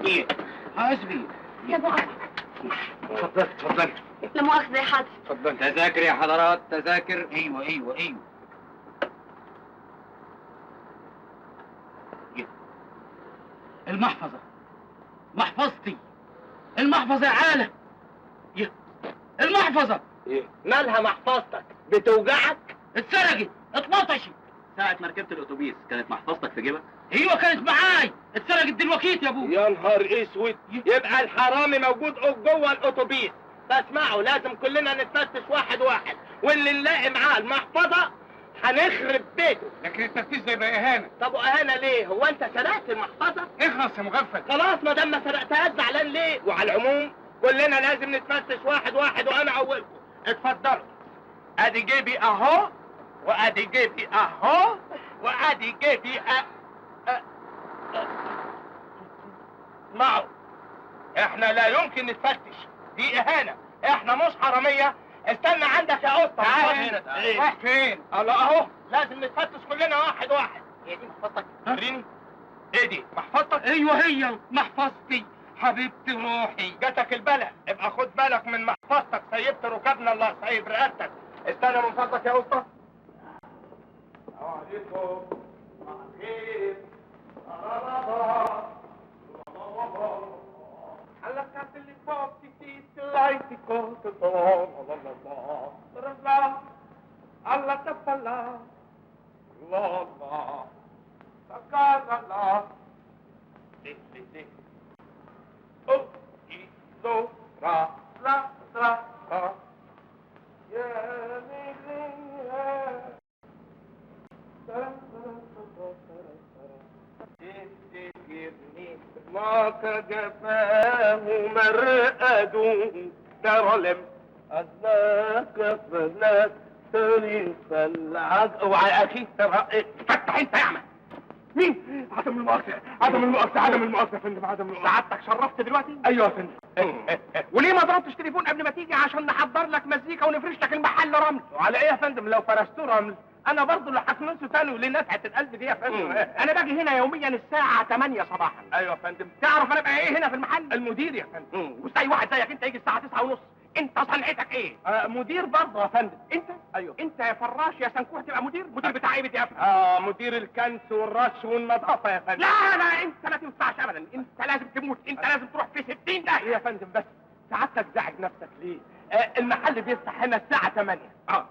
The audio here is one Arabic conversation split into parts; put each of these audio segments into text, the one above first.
ايه؟ حاسبي يا ابو عمر. اتفضلي. لا مؤاخذة يا حاج. اتفضلي. تذاكر يا حضرات، تذاكر. ايوه. المحفظة، محفظتي، المحفظة يا عالم. المحفظة. ايه؟ مالها محفظتك؟ بتوجعك؟ اتسرقت، اتلطشت. ساعة ما ركبت الأتوبيس كانت محفظتك في جيبك؟ ايوه كانت معاي، اتسرقت دلوقتي يا ابوي. يا نهار اسود، يبقى الحرامي موجود جوه الاتوبيس. فاسمعوا، لازم كلنا نتفتش واحد واحد، واللي نلاقي معاه المحفظة هنخرب بيته. لكن التفتيش ده يبقى إهانة. طب واهانة ليه؟ هو انت سرقت المحفظة؟ اخلص يا مغفل. خلاص ما دام ما سرقتهاش زعلان ليه؟ وعلى العموم كلنا لازم نتفتش واحد واحد، وانا اولكم. اتفضلوا. ادي جيبي اهو، وادي جيبي اهو، وادي جيبي اسمعوا، احنا لا يمكن نتفتش، دي اهانة، احنا مش حرامية. استنى عندك يا قطة. تعال هنا، تعال. رايح فين؟ الله اهو، لازم نتفتش كلنا واحد واحد. هي دي محفظتك؟ وريني. ايه دي؟ محفظتك؟ ايوه هي محفظتي حبيبتي روحي. جاتك البلع، ابقى خد بالك من محفظتك. سيبت ركابنا، الله سايب رقبتك. استنى من فضلك يا قطة. السلام عليكم. الخير. alla casa dei posti ti stai di corto alla tapalla la la casa la di oh i do ra la ra ya mi ما كجفاه مرأد ترلم أذاك فلا تريف العد. اوعى اخي فتح انت يا اعمى. مين؟ عدم المؤاخذة، عدم المؤاخذة، عدم المؤاخذة يا فندم، عدم المؤاخذة. سعادتك شرفت دلوقتي؟ ايوه يا فندم. وليه ما ضربتش تليفون قبل ما تيجي عشان نحضر لك مزيكا ونفرش لك المحل رمل؟ وعلى ايه يا فندم لو فرشتوه رمل؟ انا برضه اللي هكنسه تاني ولنفعة القلب دي يا فندم. انا باجي هنا يوميا الساعة 8 صباحا. ايوه يا فندم. تعرف انا بقى ايه هنا في المحل؟ المدير يا فندم. وازاي واحد زيك انت يجي الساعة 9:30؟ انت صنعتك ايه؟ مدير برضه يا فندم. انت؟ ايوه. انت يا فراش يا سنكوح تبقى مدير؟ مدير بتاع ايه يا فندم؟ مدير الكنس والرش والنظافة يا فندم. لا انت ما تنفعش ابدا، انت لازم تموت، انت لازم تروح في 60 ده. ايه يا فندم بس سعادتك زعج نفسك ليه؟ المحل بيفتح هنا الساعة 8.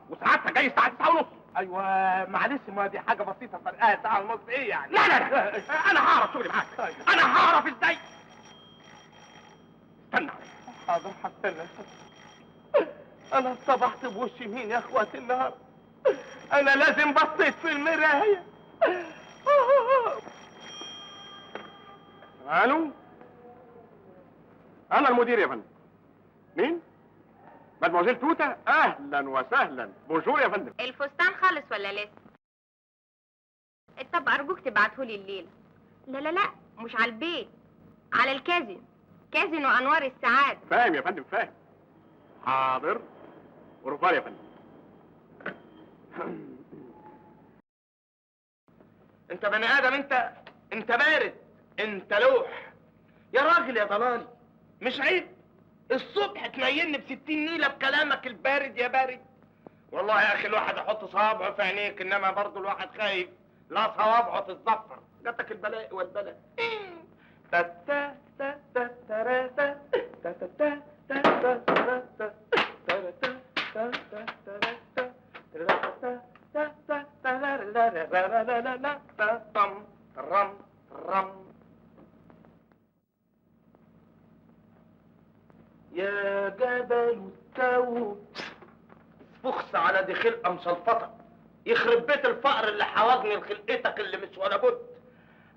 وسعادتك جاي الساعة 9:30. ايوه معلش، ما دي حاجة بسيطة فرقها ساعة ونص. ايه يعني؟ لا انا هعرف شغلي معاك. انا هعرف ازاي. استنى. حاضر هستنى. انا اصطبحت بوشي مين يا اخواتي النهارده؟ انا لازم بصيت في المراية. الو، انا المدير يا فندم. مين؟ مادموزيل توته؟ اهلا وسهلا. بونجور يا فندم. الفستان خالص ولا لسه؟ طب ارجوك تبعتهولي الليله. لا مش على البيت، على الكازينو، كازينو انوار السعاده. فاهم يا فندم، فاهم. حاضر. ورفار يا فندم. انت بني ادم، انت بارد، انت لوح يا راجل يا ضلالي. مش عيب الصبح تنيلني ب60 نيله بكلامك البارد يا بارد؟ والله يا اخي الواحد يحط صوابعه في عينيك، انما برضه الواحد خايف لا صوابعه تتظفر. جاتك البلاء والبلاء. يا جبل التوب فخس على دي خلقه مشلفطه، يخرب بيت الفقر اللي حوجني لخلقتك اللي مش ولا بد.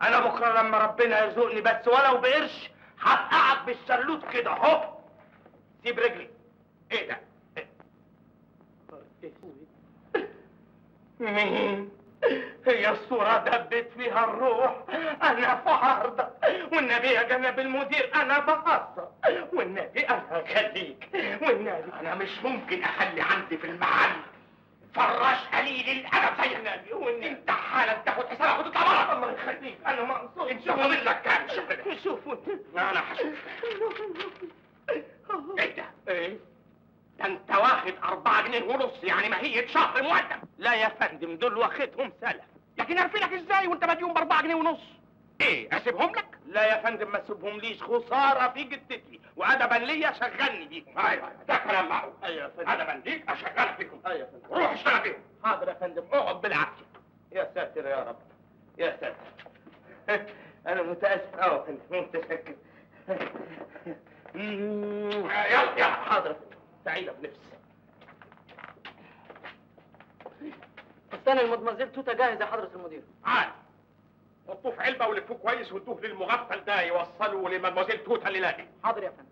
انا بكره لما ربنا يرزقني بس ولو بقرش هفقعك بالشلوت كده اهو. سيب رجلي. ايه ده؟ مين؟ هي الصورة دبت فيها الروح. أنا في عرضة والنبي يا جناب المدير أنا بقصر، والنبي أنا هخليك، والنبي أنا مش ممكن أخلي عندي في المحل فراش قليل الادب زي النبي، انت حالا تاخد حسابك وتطلع بره. الله يخليك، انا ما اقصدش. انت فاضل لك كام شهر؟ شوفوا انا هشوف. ايه ده؟ ايه؟ ده انت واخد 4 جنيه ونص، يعني ماهية شهر مقدم. لا يا فندم، دول واخدهم سلف. لكن عارفينك ازاي وانت مديون ب4 جنيه ونص؟ ايه، اسيبهم لك؟ لا يا فندم، ما اسيبهم ليش، خساره في جدتي، وادبا ليا شغلني بيهم. ايوه ده كلام معقول. ايوه يا فندم، ادبا ليك اشغلك بيهم. ايوه يا فندم، روح اشتغل بيهم. حاضر يا فندم، اقعد بالعافيه. يا ساتر يا رب، يا ساتر. انا متاسف قوي يا فندم، متشكر. يلا يلا. حاضر يا فندم، سعيده بنفسي. استنى، المدمزيل توته جاهز يا حضرة المدير. عال، حطوه في علبه ولفوه كويس وادوه للمغفل ده يوصله لمدموزيل توته اللي لاقي. حاضر يا فندم.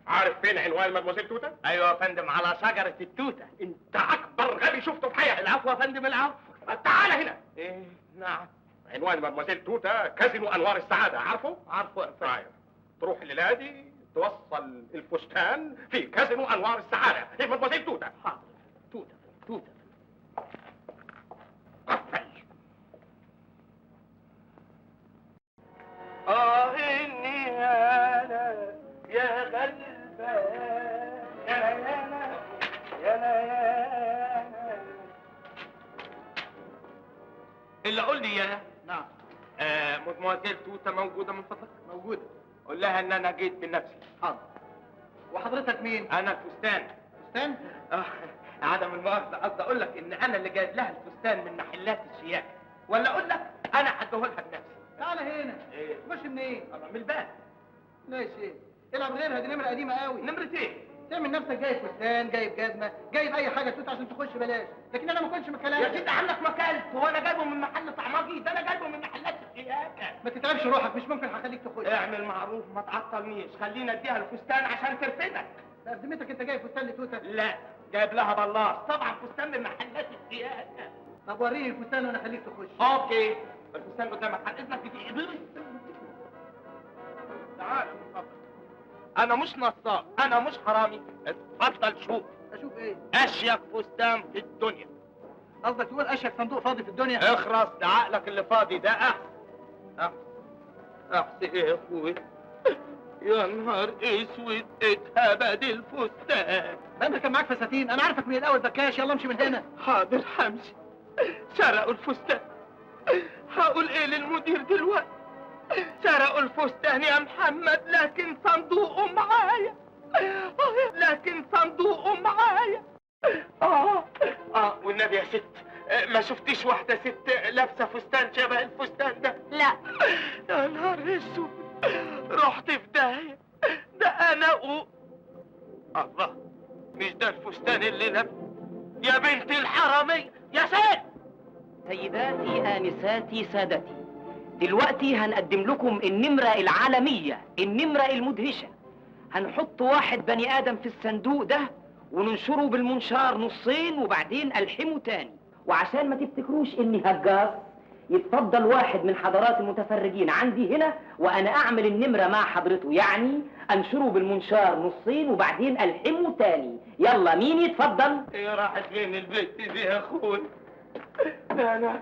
عارف فين عنوان مدموزيل توته؟ ايوه يا فندم، على شجره التوته. انت اكبر غبي شفته في حياتي. العفو يا فندم، العفو. تعال هنا. ايه؟ نعم. عنوان مدموزيل توته كازينو انوار السعاده، عارفه؟ عارفه يا فندم. تروح الليله دي توصل الفستان في كازينو انوار السعاده في مدموزيل توته. حاضر. توته توته. إني أنا يا غلبان، يا إلا قول لي يا. نعم. مدموزيل توته موجودة من فضلك؟ موجودة. قول لها إن أنا جيت بنفسي. حاضر. وحضرتك مين؟ أنا الفستان. فستان؟ عدم المؤاخذة، قصدي أقول لك إن أنا اللي جايب لها الفستان من محلات الشياكة، ولا أقول لك أنا هديه لها بنفسي. تعالى هنا. إيه؟ تخش منين؟ الله، من الباب. ماشي. العب غيرها، دي نمرة قديمة قوي. نمرة إيه؟ تعمل نفسك جايب فستان، جايب جزمة، جايب أي حاجة توت عشان تخش بلاش، لكن أنا ما كنتش مكلمك. يا سيدي عنك مكلت، هو أنا جايبه من محل طعماجي؟ ده أنا جايبه من محلات الشياكة. ما تتعبش روحك، مش ممكن هخليك تخش. اعمل معروف، ما تعطلنيش، خلينا اديها الفستان عشان ترفدك. لا بذمتك أنت جايب فستان لتوتة؟ لا، جايب لها بلاص، طبعا فستان من محلات الشياكة. طب وريني الفستان وأنا أخليك تخش. اوكي، الفستان قدامك، عن اذنك بتقدري. تعال من فضلك، انا مش نصاب، انا مش حرامي، اتفضل شوف. أشوف إيه؟ اشيك فستان في الدنيا. قصدك تقول أشيك صندوق فاضي في الدنيا؟ اخرس، ده عقلك اللي فاضي، ده احسن. احسن يا اخوي. يا نهار اسود، اتهبد الفستان. ده أنت كان معاك فساتين، أنا عارفك من الأول بكاش، يلا امشي من هنا. حاضر همشي. سرقوا الفستان. هقول ايه للمدير دلوقتي؟ سرقوا الفستان يا محمد، لكن صندوقه معايا. لكن صندوقه معايا. والنبي يا ست، ما شفتيش واحدة ست لابسة فستان شبه الفستان ده؟ لا. يا نهار اسود، رحت في داهية. ده انا الله، مش ده الفستان اللي لابس؟ يا بنت الحرامية يا ست. سيداتي آنساتي سادتي، دلوقتي هنقدم لكم النمرة العالمية، النمرة المدهشة. هنحط واحد بني آدم في الصندوق ده وننشره بالمنشار نصين وبعدين ألحمه تاني. وعشان ما تفتكروش إني هجاص، يتفضل واحد من حضرات المتفرجين عندي هنا وأنا أعمل النمرة مع حضرته، يعني أنشره بالمنشار نصين وبعدين ألحمه تاني. يلا مين يتفضل؟ يا راحت فين البنت دي يا اخوي؟ انا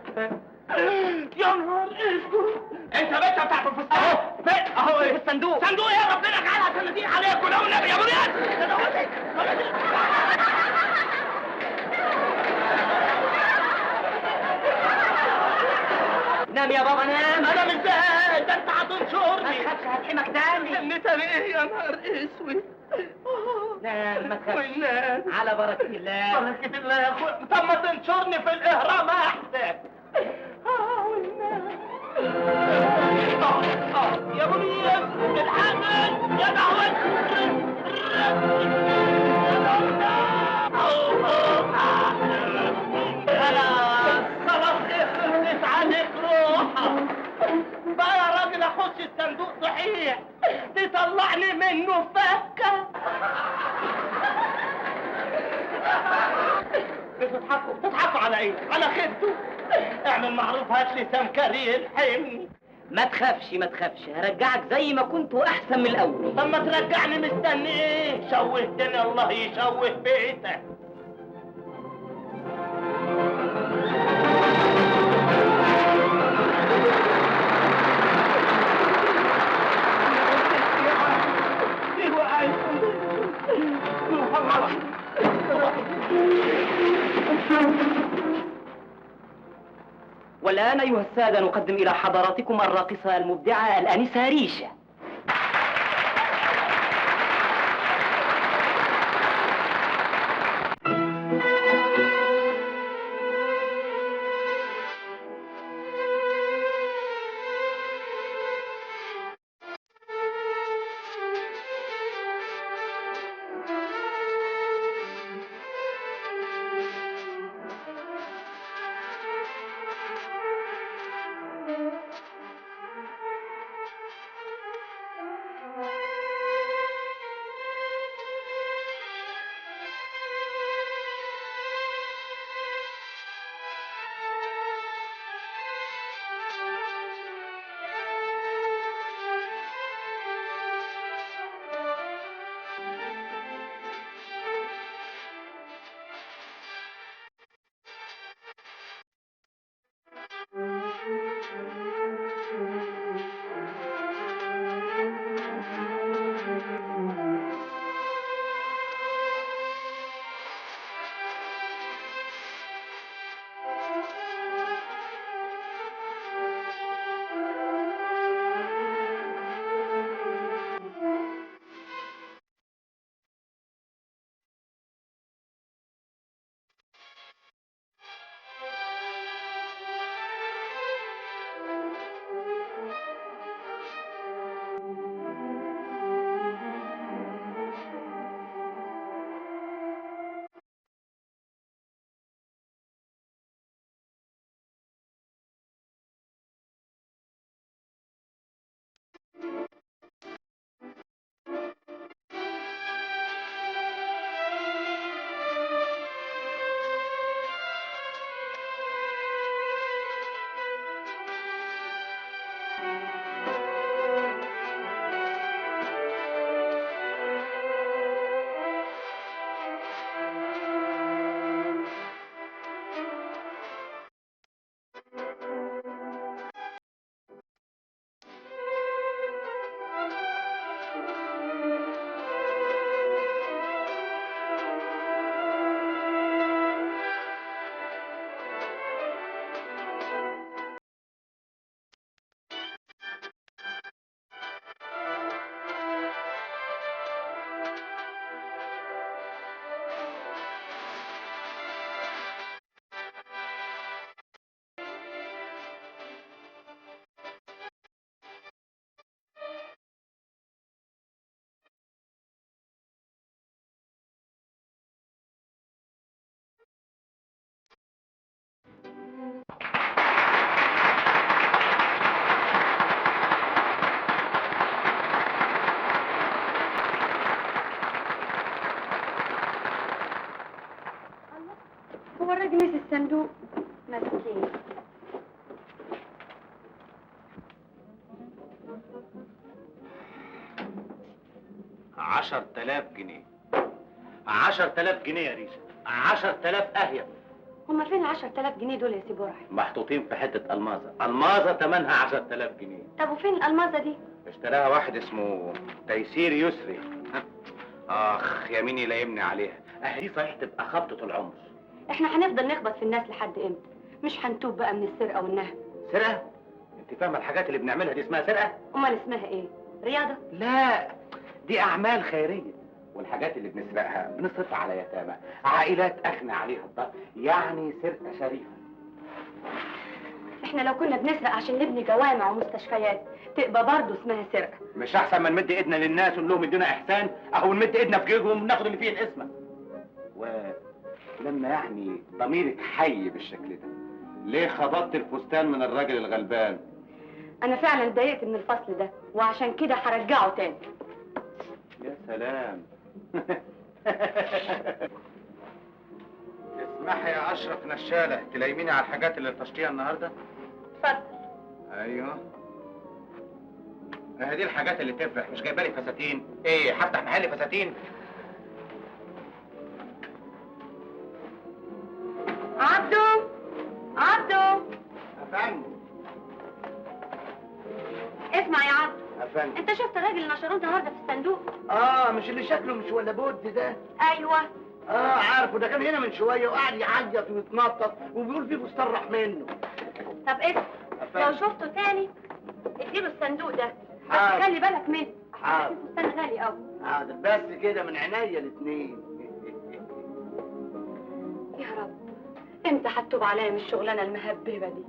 يا نهار اسود، انت بنت بتاعت الفستان اهو. فين؟ اهو ايه؟ في الصندوق. صندوق ايه؟ ربنا يجعلها عشان ندين عليك ولو النبي يا ابو رياض. نام يا بابا نام. انا مش زهقان، ده انت هتنشرني. ما تخافش هلحمك تاني. النتن ايه يا نهار اسود؟ نام ما تخافش. والناس على بركة الله. بركة الله يا اخوي. طب ما تنشرني في الاهرام احسن. والناس يا ابو رياض، الحقني يا دعوة. خلاص اخلص عليك روحك بقى يا راجل، اخش الصندوق صحيح تطلعني منه فكه. بتضحكوا على ايه؟ على خيبته. اعمل معروف، هات لي سمكري يلحمني. ما تخافش ما تخافش، هرجعك زي ما كنت واحسن من الاول. طب ما ترجعني، مستني ايه؟ شوهتني، الله يشوه بيتك. والآن أيها السادة نقدم إلى حضراتكم الراقصة المبدعة الآنسة ريشة. هو الراجل نسي الصندوق مسكين. 10,000 جنيه. 10,000 جنيه يا ريشة، 10,000 أهيب. هما فين ال 10,000 جنيه دول يا سي برعي؟ محطوطين في حتة ألماظة، ألماظة تمنها 10,000 جنيه. طب وفين الألماظة دي؟ اشتراها واحد اسمه تيسير يسري. آخ يا مين يلايمني عليها، أهي صحيح تبقى خبطة العمر. احنا هنفضل نخبط في الناس لحد امتى؟ مش هنتوب بقى من السرقة والنهب. سرقة؟ أنت فاهمة الحاجات اللي بنعملها دي اسمها سرقة؟ امال اسمها ايه؟ رياضة؟ لا، دي أعمال خيرية، والحاجات اللي بنسرقها بنصرفها على يتامى، عائلات أغنى عليها الضغط، يعني سرقة شريفة. احنا لو كنا بنسرق عشان نبني جوامع ومستشفيات تبقى برضه اسمها سرقة. مش أحسن ما نمد إيدنا للناس ونقول لهم ادونا إحسان، أو نمد إيدنا في جيبهم وناخد اللي فيه القسمة. ولما يعني ضميرك حي بالشكل ده، ليه خبطت الفستان من الراجل الغلبان؟ أنا فعلا اتضايقت من الفصل ده، وعشان كده هرجعه تاني. يا سلام. اسمحي يا أشرف نشالة، تلايميني على الحاجات اللي طشتيها النهارده؟ اتفضل. أيوه. دي الحاجات اللي تفرح، مش جايبه لي فساتين؟ إيه، هفتح محل فساتين؟ عبدو عبدو أفندم. اسمع يا عبدو، أفندم. انت شفت الراجل اللي نشروه النهارده في الصندوق؟ مش اللي شكله مش ولا بود ده؟ ايوه. عارفه، ده كان هنا من شويه وقاعد يعيط ويتنطط وبيقول فيه فستان راح منه. طب اسمع، لو شفته تاني اديله الصندوق ده، بس حاضر. خلي بالك منه، حاضر. عشان الفستان غالي قوي. حاضر، بس كده من عينيا الاثنين. يا رب امتى هتتوب عليا من الشغلانه المهببه دي؟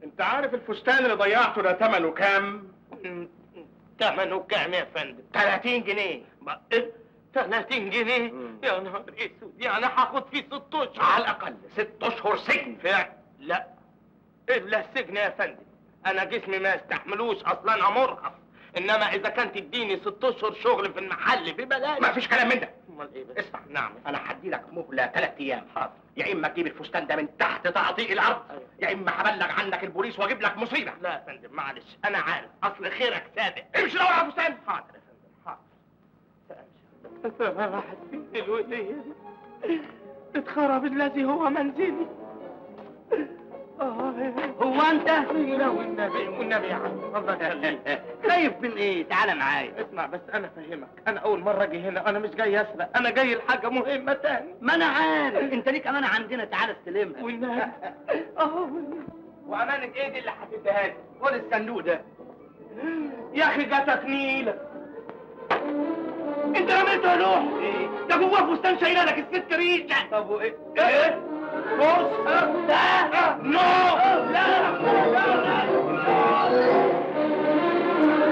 انت عارف الفستان اللي ضيعته ده ثمنه كام؟ ثمنه كام يا فندم؟ 30 جنيه. 30 جنيه؟ يا نهار اسود، يعني هاخد فيه 6 اشهر على الاقل 6 اشهر سجن. لا، الا السجن يا فندم، انا جسمي ما يستحملوش، اصلا انا مرهق، انما اذا كان تديني 6 اشهر شغل في المحل ببلاش. ما فيش كلام من ده. امال ايه بس؟ اسمع، نعم. انا هدي لك مهله 3 ايام. حاضر. يا اما تجيب الفستان ده من تحت تعطيه الارض، يا اما هبلغ عنك البوليس واجيب لك مصيبه. لا يا فندم معلش، انا عارف اصل خيرك سابق. امشي دور على الفستان. حاضر يا فندم، حاضر. راحت فين الولية دي؟ اتخرب الذي هو منزلي. هو انت؟ لا والنبي يا عم، الله يخليك. خايف من ايه؟ تعالى معايا. اسمع بس، انا فاهمك، انا اول مرة اجي هنا، انا مش جاي اسرق، انا جاي لحاجة مهمة تاني. ما انا عارف انت ليك امانه عندنا، تعالى استلمها. والنبي وامانة ايه دي اللي هتديها لي؟ خد الصندوق ده. يا اخي جاتك نيلة. انت رميته يا نوح. ده جواه فستان شايله لك الست ريشه. طب وايه؟ ايه؟ بص ده نوح. لا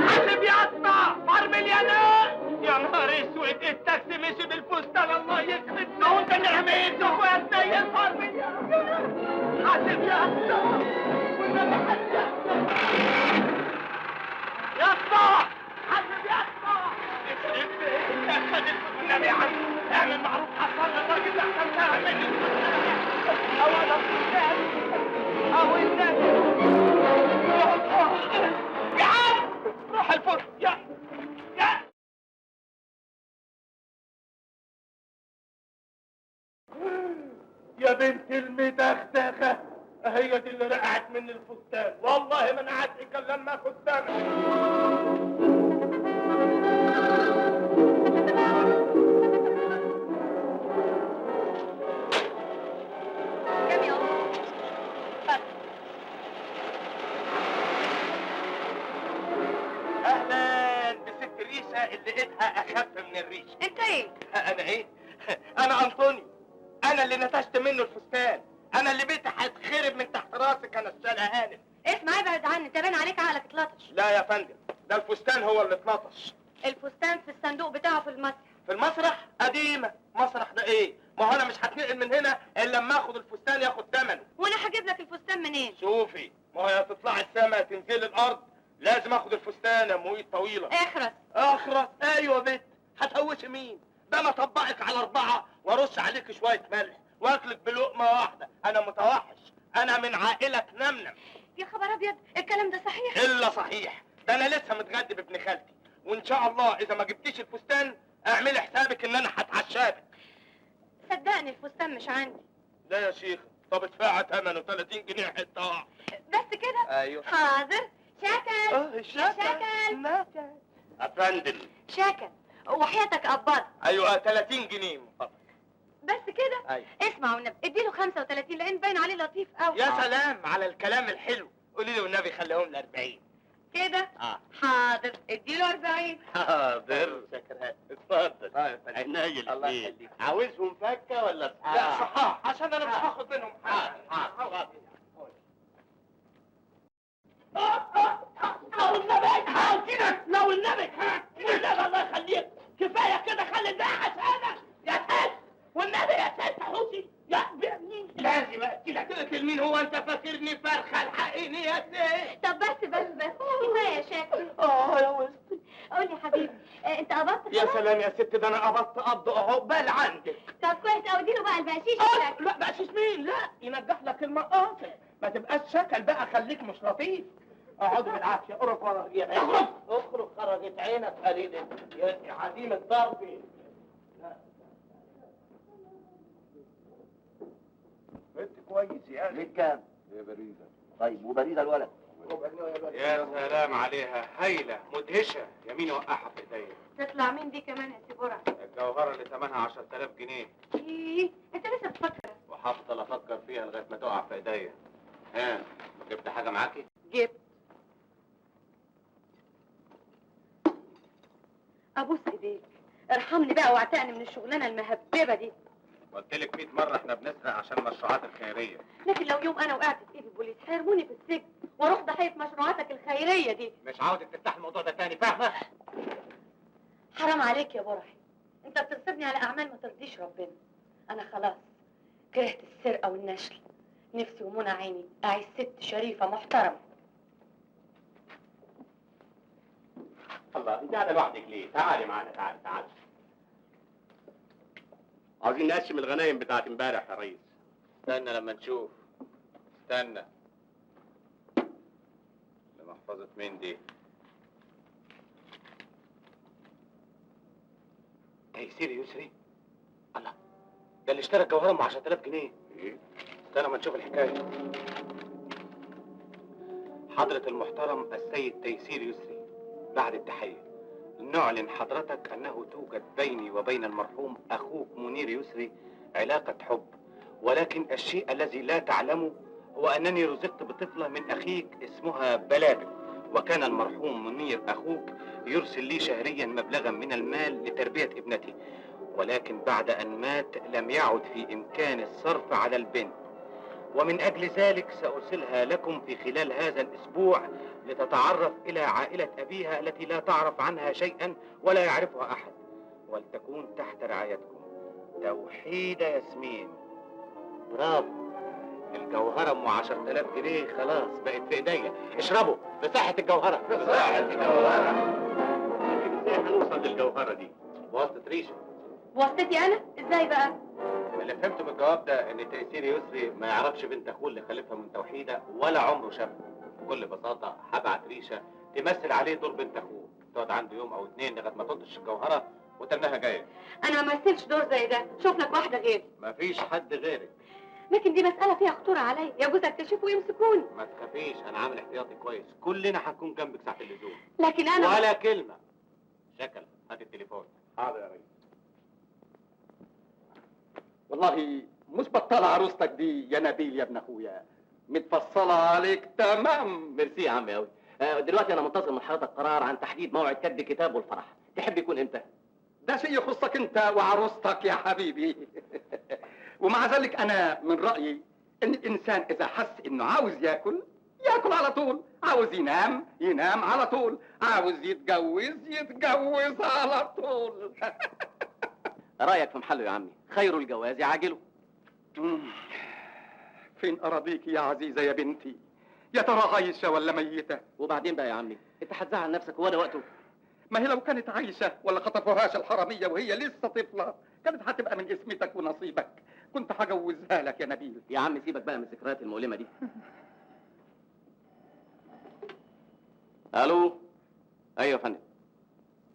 حاسب يا اسطى، فرمل يا ناس. يا نهار اسود، التاكسي مشي بالفستان، الله يخرب. ما هو انت اللي رميته. يا سيد فرمل يا حاسب يا اسطى، والنبي حاسب يا اسطى. يا اسطى حاسب يا اسطى. النبي يا عم، اعمل معروف، حصل الراجل اللي احسنتها مني. او انا فستان او النبي. يا عم روح الفرن يا يا بنت المدغدغه، هي دي اللي رقعت مني الفستان، والله ما انا عادي كان لما اخد ثمن. كام يا أم؟ اتفضل. اهلا بست الريشه اللي ايدها اخف من الريش. انت ايه؟ انا ايه؟ انا انطوني، انا اللي نتشت منه الفستان، انا اللي بيتي هيتخرب من تحت راسك، انا الشارع هانم. اسمع، ابعد عني، تبان عليك عقلك اتلطش. لا يا فندم، ده الفستان هو اللي اتنطش. الفستان في الصندوق بتاعه في المسرح. في المسرح؟ قديمه، مسرح ده ايه؟ ما هو انا مش هتنقل من هنا الا لما اخد الفستان ياخد ثمنه. وانا هجيب لك الفستان منين؟ شوفي، ما هو يا تطلعي السما يا تنزلي الارض، لازم اخد الفستان يا مويد طويله. اخرس. اخرس؟ ايوه بنت، هتهوشي مين؟ ده انا اطبقك على 4 وارش عليك شويه ملح واكلك بلقمه واحده، انا متوحش، انا من عائله نمنم. يا خبر ابيض، الكلام ده صحيح؟ الا صحيح، ده انا لسه متغدي بابن خالتي، وان شاء الله اذا ما جبتيش الفستان اعملي حسابك ان انا هتعشاك. صدقني الفستان مش عندي. لا يا شيخ، طب ادفعها ثمنه 30 جنيه حته واحده. بس كده؟ ايوه. حاضر. شكل. الشكل. افندم. شكل. وحياتك قبض. ايوه 30 جنيه من فضلك. بس كده؟ ايوه. اسمع والنبي، اديله 35 لان باين عليه لطيف قوي. يا سلام على الكلام الحلو، قولي لي والنبي خليهم ل 40. كده؟ حاضر، اديله 40. حاضر. شكرا، اتفضل. عينيا الله يخليك. عاوزهم فكه ولا صحاح؟ لا صحاح، عشان انا مش هاخد منهم حاجه. لو النبي الله يخليك، كفايه كده، خلي الباقي حسابك يا ست. والنبي يا ست حوشي يا لازم اقتلك. تقتل مين؟ هو انت فاكرني فرخه؟ الحقيني يا سيد. طب بس كفايه يا شكل. يا وسطي. قول لي حبيبي، انت قبضت يا خلاص؟ سلام يا ست، ده انا قبضت قبض عقبال عندك. طب كويس قوي، اديله بقى البقشيش بتاعك. لا بقشيش مين؟ لا، ينجح لك المقاصد، ما تبقاش شكل بقى، خليك مش لطيف. اقعد بالعافيه، اخرج ورا اخرج خرجت عينك قليل يا عديم الضرب. انت كويس يعني. ليك كام؟ يا بريده. طيب وبريده الولد؟ يا سلام عليها، هايله مدهشه، يمين وقعها في ايديا. تطلع مين دي كمان يا سي برعي؟ الجوهره اللي ثمنها 10,000 جنيه، ايه انت لسه بتفكر؟ وهفضل افكر فيها لغايه ما تقع في ايديا. ها، جبت حاجه معاكي؟ جبت. ابوس ايديك، ارحمني بقى واعتقني من الشغلانه المهببه دي. قلت لك 100 مره احنا بنسرق عشان المشروعات الخيريه. لكن لو يوم انا وقعت في ايد البوليس هيرموني في السجن واروح ضحيه مشروعاتك الخيريه دي. مش عاوزك تفتح الموضوع ده تاني، فاهمه؟ حرام عليك يا برعي، انت بتغصبني على اعمال ما ترضيش ربنا. انا خلاص كرهت السرقه والنشل، نفسي ومنى عيني اعيش ست شريفه محترمه. الله، انت قاعده لوحدك ليه؟ تعالي معانا، تعالي. عاوزين نقسم الغنايم بتاعت امبارح يا ريس. استنى لما نشوف. استنى. لمحفظة مين دي؟ تيسير يسري؟ الله، ده اللي اشترى الجوهرة ب 10,000 جنيه. ايه؟ استنى ما نشوف الحكاية. حضرة المحترم السيد تيسير يسري، بعد التحية نعلن حضرتك أنه توجد بيني وبين المرحوم أخوك منير يسري علاقة حب، ولكن الشيء الذي لا تعلمه هو أنني رزقت بطفلة من أخيك اسمها بلابل، وكان المرحوم منير أخوك يرسل لي شهريا مبلغا من المال لتربية ابنتي، ولكن بعد أن مات لم يعد في إمكان الصرف على البنت، ومن أجل ذلك سأرسلها لكم في خلال هذا الأسبوع لتتعرف إلى عائلة أبيها التي لا تعرف عنها شيئا ولا يعرفها أحد، ولتكون تحت رعايتكم. توحيدة ياسمين. برافو، الجوهرة ام 10,000 جنيه خلاص بقت في ايديا. اشربوا بصحة الجوهرة. بصحة الجوهرة. لكن ازاي هنوصل للجوهرة دي؟ بواسطة ريشة. واسطتي انا؟ ازاي بقى؟ اللي فهمته من الجواب ده ان تيسير يسري ما يعرفش بنت اخوه اللي خلفها من توحيدة ولا عمره شافها. بكل بساطة هبعت ريشة تمثل عليه دور بنت اخوه، تقعد عنده يوم او 2 لغاية ما تلطش الجوهرة وتنها جاية. انا ما مثلش دور زي ده، شوف لك واحده غيري. مفيش حد غيرك. لكن دي مساله فيها خطوره عليا، يجوز اكتشفوا ويمسكوني. ما تخافيش، انا عامل احتياطي كويس، كلنا هنكون جنبك ساعة اللزوم. لكن انا ولا كلمة. شكل، هات التليفون. حاضر يا ريس. والله مش بطالة عروستك دي يا نبيل يا ابن اخويا، متفصلة عليك تمام. ميرسي يا عمي قوي. دلوقتي انا منتظر من حضرتك قرار عن تحديد موعد كتب الكتاب والفرح. تحب يكون امتى؟ ده شيء يخصك انت وعروستك يا حبيبي. ومع ذلك انا من رأيي ان الانسان اذا حس انه عاوز ياكل ياكل على طول، عاوز ينام ينام على طول، عاوز يتجوز على طول. رايك في محله يا عمي، خير الجواز عاجله. فين اراضيك يا عزيزة يا بنتي؟ يا ترى عايشة ولا ميتة؟ وبعدين بقى يا عمي، انت هتزعل نفسك ولا وقته؟ ما هي لو كانت عايشة ولا خطفوهاش الحرامية وهي لسه طفلة كانت هتبقى من اسمتك ونصيبك، كنت هجوزها لك يا نبيل. يا عم سيبك بقى من الذكريات المؤلمة دي. الو. ايوه يا فندم،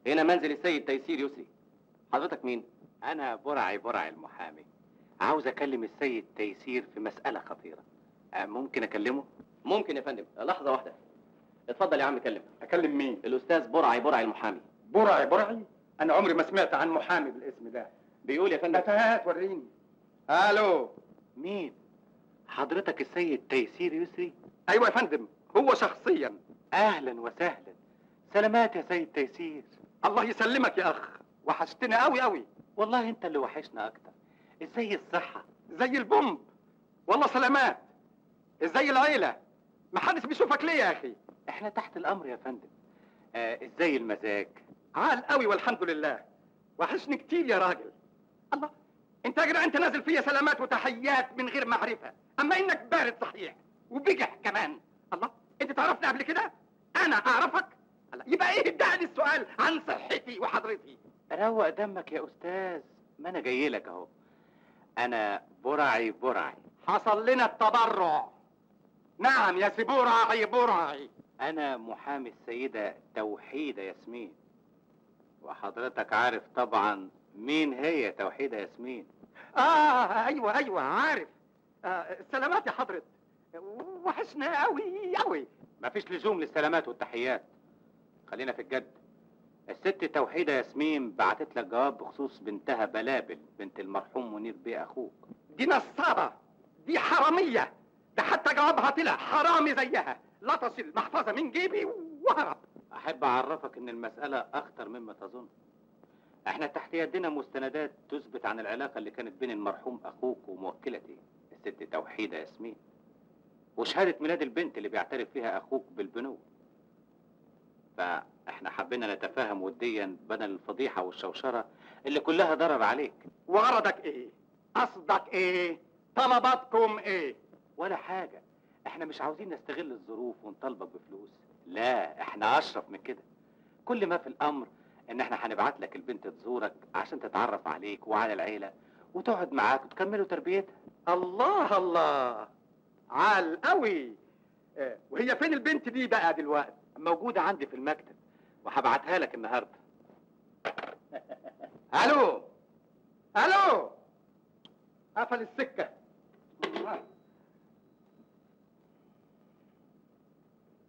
هنا منزل السيد تيسير يسري. حضرتك مين؟ انا برعي المحامي، عاوز اكلم السيد تيسير في مسألة خطيرة. ممكن اكلمه؟ ممكن يا فندم، لحظة واحدة. اتفضل يا عم كلم. اكلم مين؟ الاستاذ برعي المحامي. برعي؟ انا عمري ما سمعت عن محامي بالاسم ده. بيقول يا فندم. هات وريني. الو. مين؟ حضرتك السيد تيسير يسري؟ ايوه يا فندم، هو شخصيا. اهلا وسهلا، سلامات يا سيد تيسير. الله يسلمك يا اخ، وحشتنا قوي قوي. والله انت اللي وحشنا اكتر. ازاي الصحة؟ زي البومب. والله سلامات. ازاي العيلة؟ محدش بيشوفك ليه يا اخي؟ احنا تحت الامر يا فندم. ازاي المزاج؟ عال قوي والحمد لله. وحشني كتير يا راجل. الله، انت يا جدع انت نازل فيا سلامات وتحيات من غير معرفة، اما انك بارد صحيح وبجح كمان. الله، انت تعرفني قبل كده؟ انا اعرفك؟ الله، يبقى ايه ادعني السؤال عن صحتي وحضرتي؟ روق دمك يا استاذ، ما انا جاي لك اهو. انا برعي. حصل لنا التبرع. نعم يا سي برعي. انا محامي السيدة توحيدة ياسمين، وحضرتك عارف طبعا مين هي توحيدة ياسمين. ايوه عارف. سلامات يا حضرت. وحشنا قوي قوي. مفيش لزوم للسلامات والتحيات. خلينا في الجد. الست توحيدة ياسمين بعتت لك جواب بخصوص بنتها بلابل بنت المرحوم منير بيه اخوك. دي نصابة، دي حرامية، ده حتى جوابها طلع حرامي زيها، لطس المحفظة من جيبي وهرب. احب اعرفك ان المسألة اخطر مما تظن. احنا تحت يدنا مستندات تثبت عن العلاقة اللي كانت بين المرحوم اخوك وموكلتي الست توحيدة ياسمين، وشهادة ميلاد البنت اللي بيعترف فيها اخوك بالبنوة. فاحنا حبينا نتفاهم وديا بدل الفضيحة والشوشرة اللي كلها ضرر عليك. وغرضك ايه؟ قصدك ايه؟ طلباتكم ايه؟ ولا حاجة. احنا مش عاوزين نستغل الظروف ونطالبك بفلوس، لا احنا اشرف من كده. كل ما في الامر ان احنا هنبعت لك البنت تزورك عشان تتعرف عليك وعلى العيلة وتقعد معاك وتكملوا تربيتها. الله الله، عال قوي. وهي فين البنت دي بقى دلوقتي؟ موجودة عندي في المكتب وهبعتها لك النهاردة. الو الو، قفل السكة.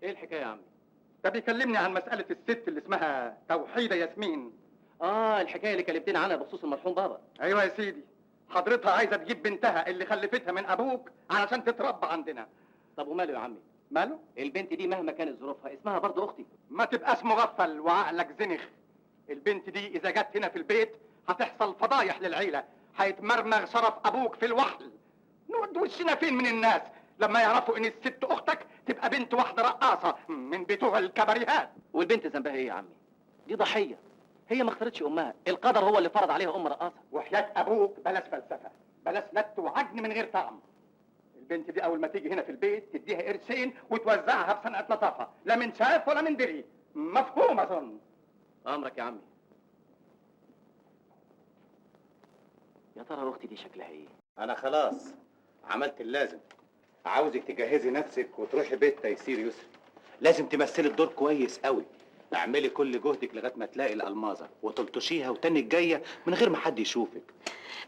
ايه الحكاية يا عمي؟ ده بيكلمني عن مسألة الست اللي اسمها توحيدة ياسمين. الحكاية اللي كلمتني عنها بخصوص المرحوم بابا. ايوه يا سيدي، حضرتها عايزة تجيب بنتها اللي خلفتها من ابوك علشان تتربى عندنا. طب وماله يا عمي؟ ماله؟ البنت دي مهما كانت ظروفها اسمها برضه اختي. ما تبقاش مغفل وعقلك زنخ. البنت دي اذا جت هنا في البيت هتحصل فضايح للعيلة، هيتمرمغ شرف ابوك في الوحل. نود وشنا فين من الناس لما يعرفوا ان الست اختك تبقى بنت واحدة رقاصة من بتوع الكباريهات. والبنت ذنبها ايه يا عمي؟ دي ضحية، هي ما اختارتش امها، القدر هو اللي فرض عليها ام رقاصة. وحياة ابوك بلاش فلسفة، بلاش نت وعجن من غير طعم. البنت دي اول ما تيجي هنا في البيت تديها قرشين وتوزعها بصنعة لطافة، لا من شاف ولا من دري. مفهوم اظن؟ امرك يا عمي. يا ترى اختي دي شكلها ايه؟ أنا خلاص عملت اللازم. عاوزك تجهزي نفسك وتروحي بيت تيسير يسري. لازم تمثلي الدور كويس قوي. اعملي كل جهدك لغايه ما تلاقي الالماظه وتلطشيها وتاني الجايه من غير ما حد يشوفك.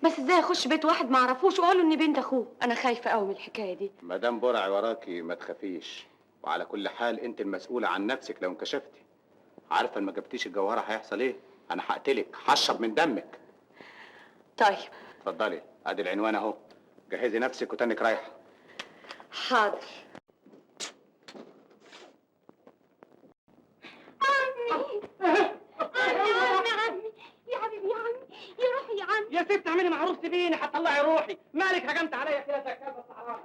بس ازاي اخش بيت واحد ما اعرفوش واقول له اني بنت اخوه؟ انا خايفه قوي من الحكايه دي. مدام برع وراكي ما تخافيش، وعلى كل حال انت المسؤوله عن نفسك لو انكشفتي. عارفه ان ما جبتيش الجوهره هيحصل ايه؟ انا هقتلك، هشرب من دمك. طيب اتفضلي، ادي العنوان اهو. جهزي نفسك وتانك رايحه. حاضر. عمي عمي يا حبيبي يا عمي يا روحي يا عمي. يا ست اعملي معروف سيبيني هتطلعي روحي، مالك هجمت عليا كده زي كلب الصحراء؟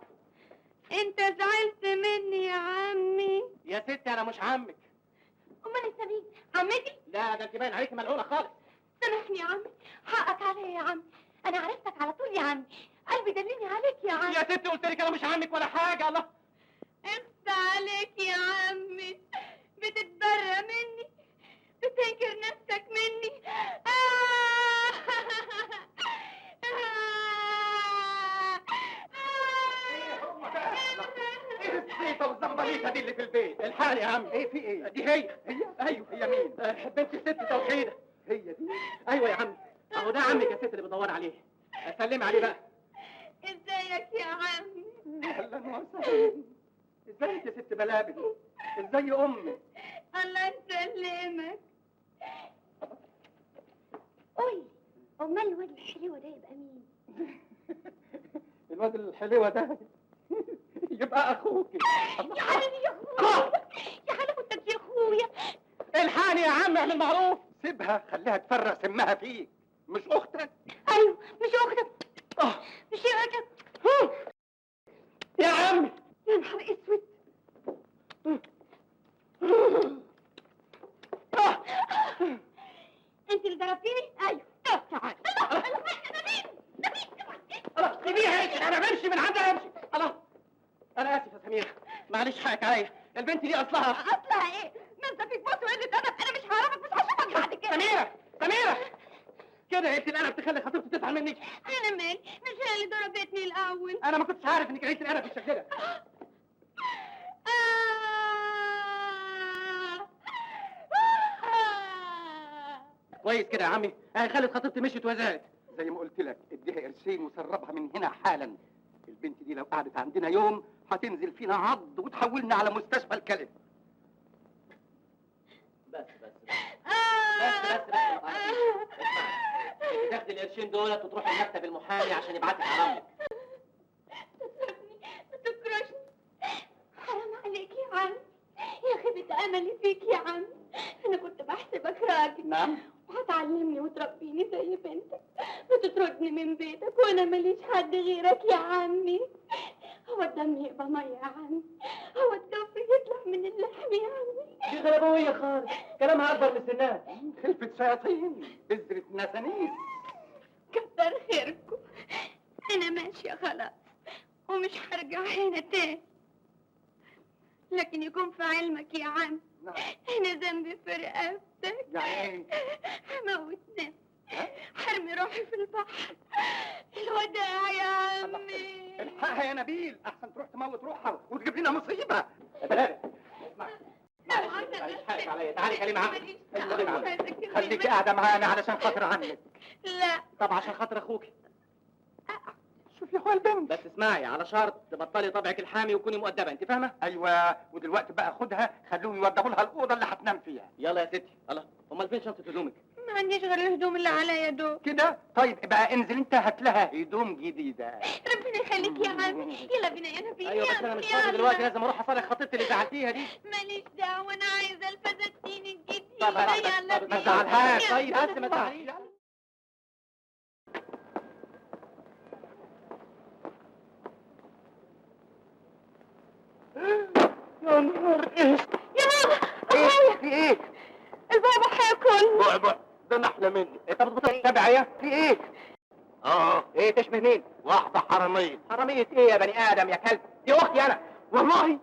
انت زعلت مني يا عمي. يا ست انا مش عمك. امال انت مين؟ عمتي؟ لا ده انت باين عليك ملعونه خالص. سامحني يا عمي، حقك عليا يا عمي، انا عرفتك على طول يا عمي، قلبي دلني عليك يا عمي. يا ست قلت لك انا مش عمك ولا حاجه. الله اخفى عليك يا عمي، بتتبرى مني، بتنكر نفسك مني. ايه الزيطة والزمبليطة دي اللي في البيت؟ الحال يا عم. ايه في ايه؟ دي هي. ايوه هي مين؟ بنت الست توحيدة. هي دي؟ ايوه يا عم، اهو ده عمك يا ست اللي بتدور عليه. سلمي عليه بقى. ازيك يا عمي؟ اهلا وسهلا. ازيك يا ست بلابل؟ ازاي امك؟ الله يسلمك. قولي، امال الواد الحلو ده يبقى مين؟ الواد الحلوة ده يبقى اخوك. يا حبيبي يا اخويا، يا حلاوتك يا اخويا. الحقني يا عم اعمل معروف. سيبها، خليها تفرق سمها فيك، مش اختك. ايوه مش اختك، مش اختك يا عم. يا نهار اسود. انت اللي ضربتيني؟ ايوه. طب تعالي. خلاص سيبيها، انا بمشي من عندها امشي. الله، انا اسف يا سمير، معلش حقك عليا. البنت دي اصلها ايه؟ ما انت فيك بص وقلة ادب، انا مش هعرفك، مش هشوفك بعد كده. سميرة كده يا بنت الادب تخلي خطيبتي تزعل منك. انا مالي، مش هي اللي ضربتني الاول. انا ما كنتش عارف انك قلت الادب بالشكل ده. كويس كده يا عمي، خلت خطيبتي مشيت وزهقت. زي ما قلت لك اديها قرشين وسربها من هنا حالا. البنت دي لو قعدت عندنا يوم هتنزل فينا عض وتحولنا على مستشفى الكلب. بس تاخدي القرشين دولت وتروحي لمكتب المحامي عشان يبعت لك على امك. ما تكرهني، حرام عليك يا عم، يا خيبة املي فيك يا عم. انا كنت بحسبك راجل. نعم. وهتعلمني وتربيني زي بنتك، وتطردني من بيتك وانا ماليش حد غيرك يا عمي. هو الدم يبقى ميه يا عمي، هو الضفر يطلع من اللحم يا عمي. دي غلبويه خالص، كلامها اكبر من سنها. خلفة شياطين، بذرة نسانيس. كتر خيركم، انا ماشيه خلاص ومش هرجع هنا تاني. لكن يكون في علمك يا عم، انا ذنبي في رقبتك. يعني هموت نفسي، حرمي روحي في البحر. الوداع يا عمي. الحقها يا نبيل، احسن تروح تموت روحها وتجيب لنا مصيبه. يا بلال اسمع، معلش حقك عليا، تعالي كلمة عمك. خليكي قاعده معانا علشان خاطر عنك. لا طب عشان خاطر اخوكي. شوف يا اخويا البنت. بس اسمعي، على شرط تبطلي طبعك الحامي وكوني مؤدبه، انت فاهمه؟ ايوه، ودلوقتي بقى خدها خلوهم يوضبوا لها الاوضه اللي هتنام فيها. يلا يا ستي. الله، امال فين شنطه هدومك؟ ما عنديش غير الهدوم اللي عليا دول. كده طيب بقى انزل انت هات لها هدوم جديده. ربنا يخليك يا عمي. يلا بينا يا نبيل. ايوه بس انا مش فاضي دلوقتي، لازم اروح اصالح خطيبتي اللي زعلتيها دي. ماليش دعوه، انا عايزه الفساتين الجديده. طب يلا ما بينا. تزعلهاش. طيب بس ما تزعليش. يا نهار ايه؟ يا ماما، ايه في ايه؟ البابا هياكل. بعبع ده نحلة مني. انت بتبص تتابع ايه؟ في ايه؟ ايه تشبه مين؟ واحدة حرامية. حرامية ايه يا بني ادم يا كلب؟ دي اختي انا. والله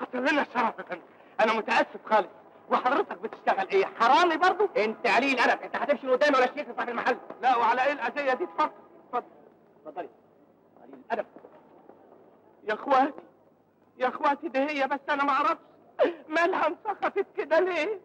حصل لنا شرفة. انا متأسف خالص. وحضرتك بتشتغل ايه؟ حرامي برضو؟ انت قليل ادب، انت هتمشي من قدامي ولا شيء في صاحب المحل؟ لا وعلى ايه الأذية دي؟ اتفضل اتفضل. اتفضلي. قليل ادب. يا اخواتي يا اخواتي، دي هي بس انا ما اعرفش مالها انسخطت كده ليه.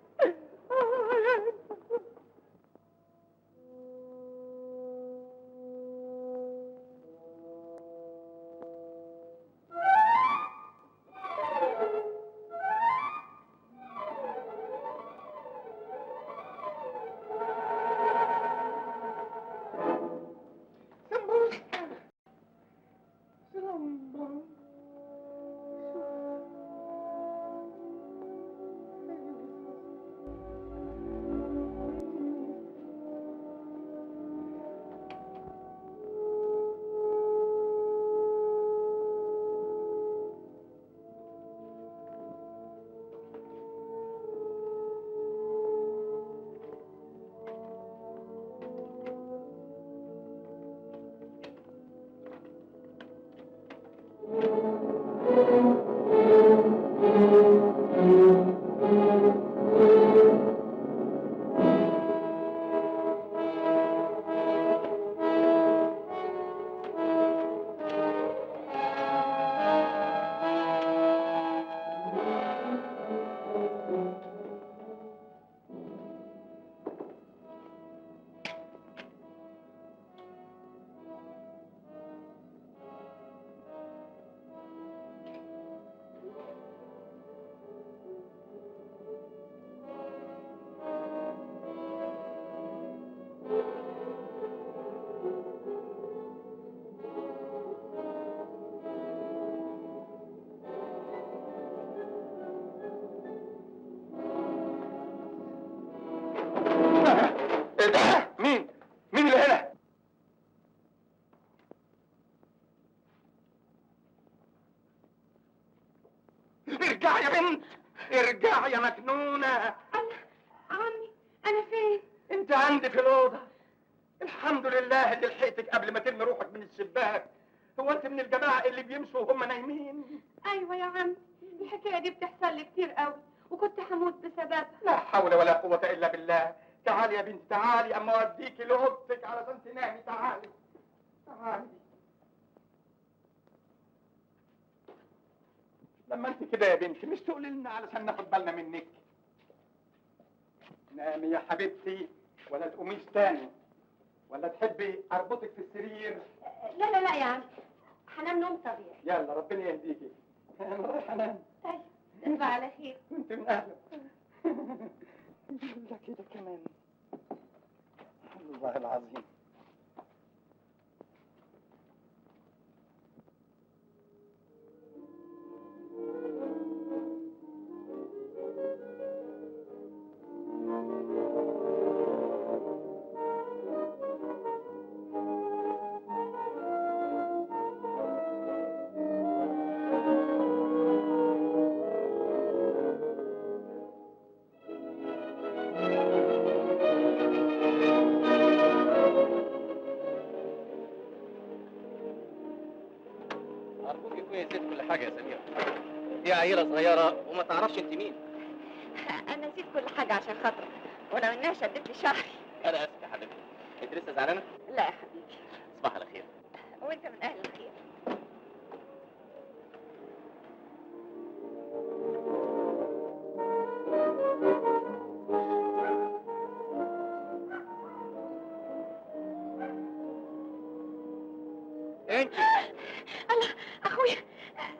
ايه ده؟ مين اللي هنا؟ ارجعي يا بنت، ارجعي يا مجنونة. عمي انا فين؟ انت عندي في الأوضة. الحمد لله اللي لحقتك قبل ما ترمي روحك من الشباك. هو انت من الجماعة اللي بيمشوا وهم نايمين؟ ايوه يا عمي، الحكايه دي بتحصل لي كتير قوي وكنت هموت بسببها. لا حول ولا قوة إلا بالله. تعالي يا بنت تعالي، اما اوديكي لأوضتك علشان تنامي. تعالي تعالي. لما انت كده يا بنتي مش تقولي لنا علشان ناخد بالنا منك. نامي يا حبيبتي ولا تقوميش تاني، ولا تحبي اربطك في السرير؟ لا لا لا يا عمي، هنام نوم طبيعي. يلا ربنا يهديكي. انا رايح انام. طيب تصبح على خير. انت من اهله. لا كده كمان. والله العظيم. أرجوك تكوني نسيت كل حاجة يا سميرة. دي عيلة صغيرة وما تعرفش أنت مين. انا نسيت كل حاجه عشان خاطرك، ولو انها شدت لي شعري. أنا آسف يا حبيبتي. أنت لسه زعلانة؟ لا يا حبيبي، تصبح على خير. وانت من اهل الخير. انت الله، اخويا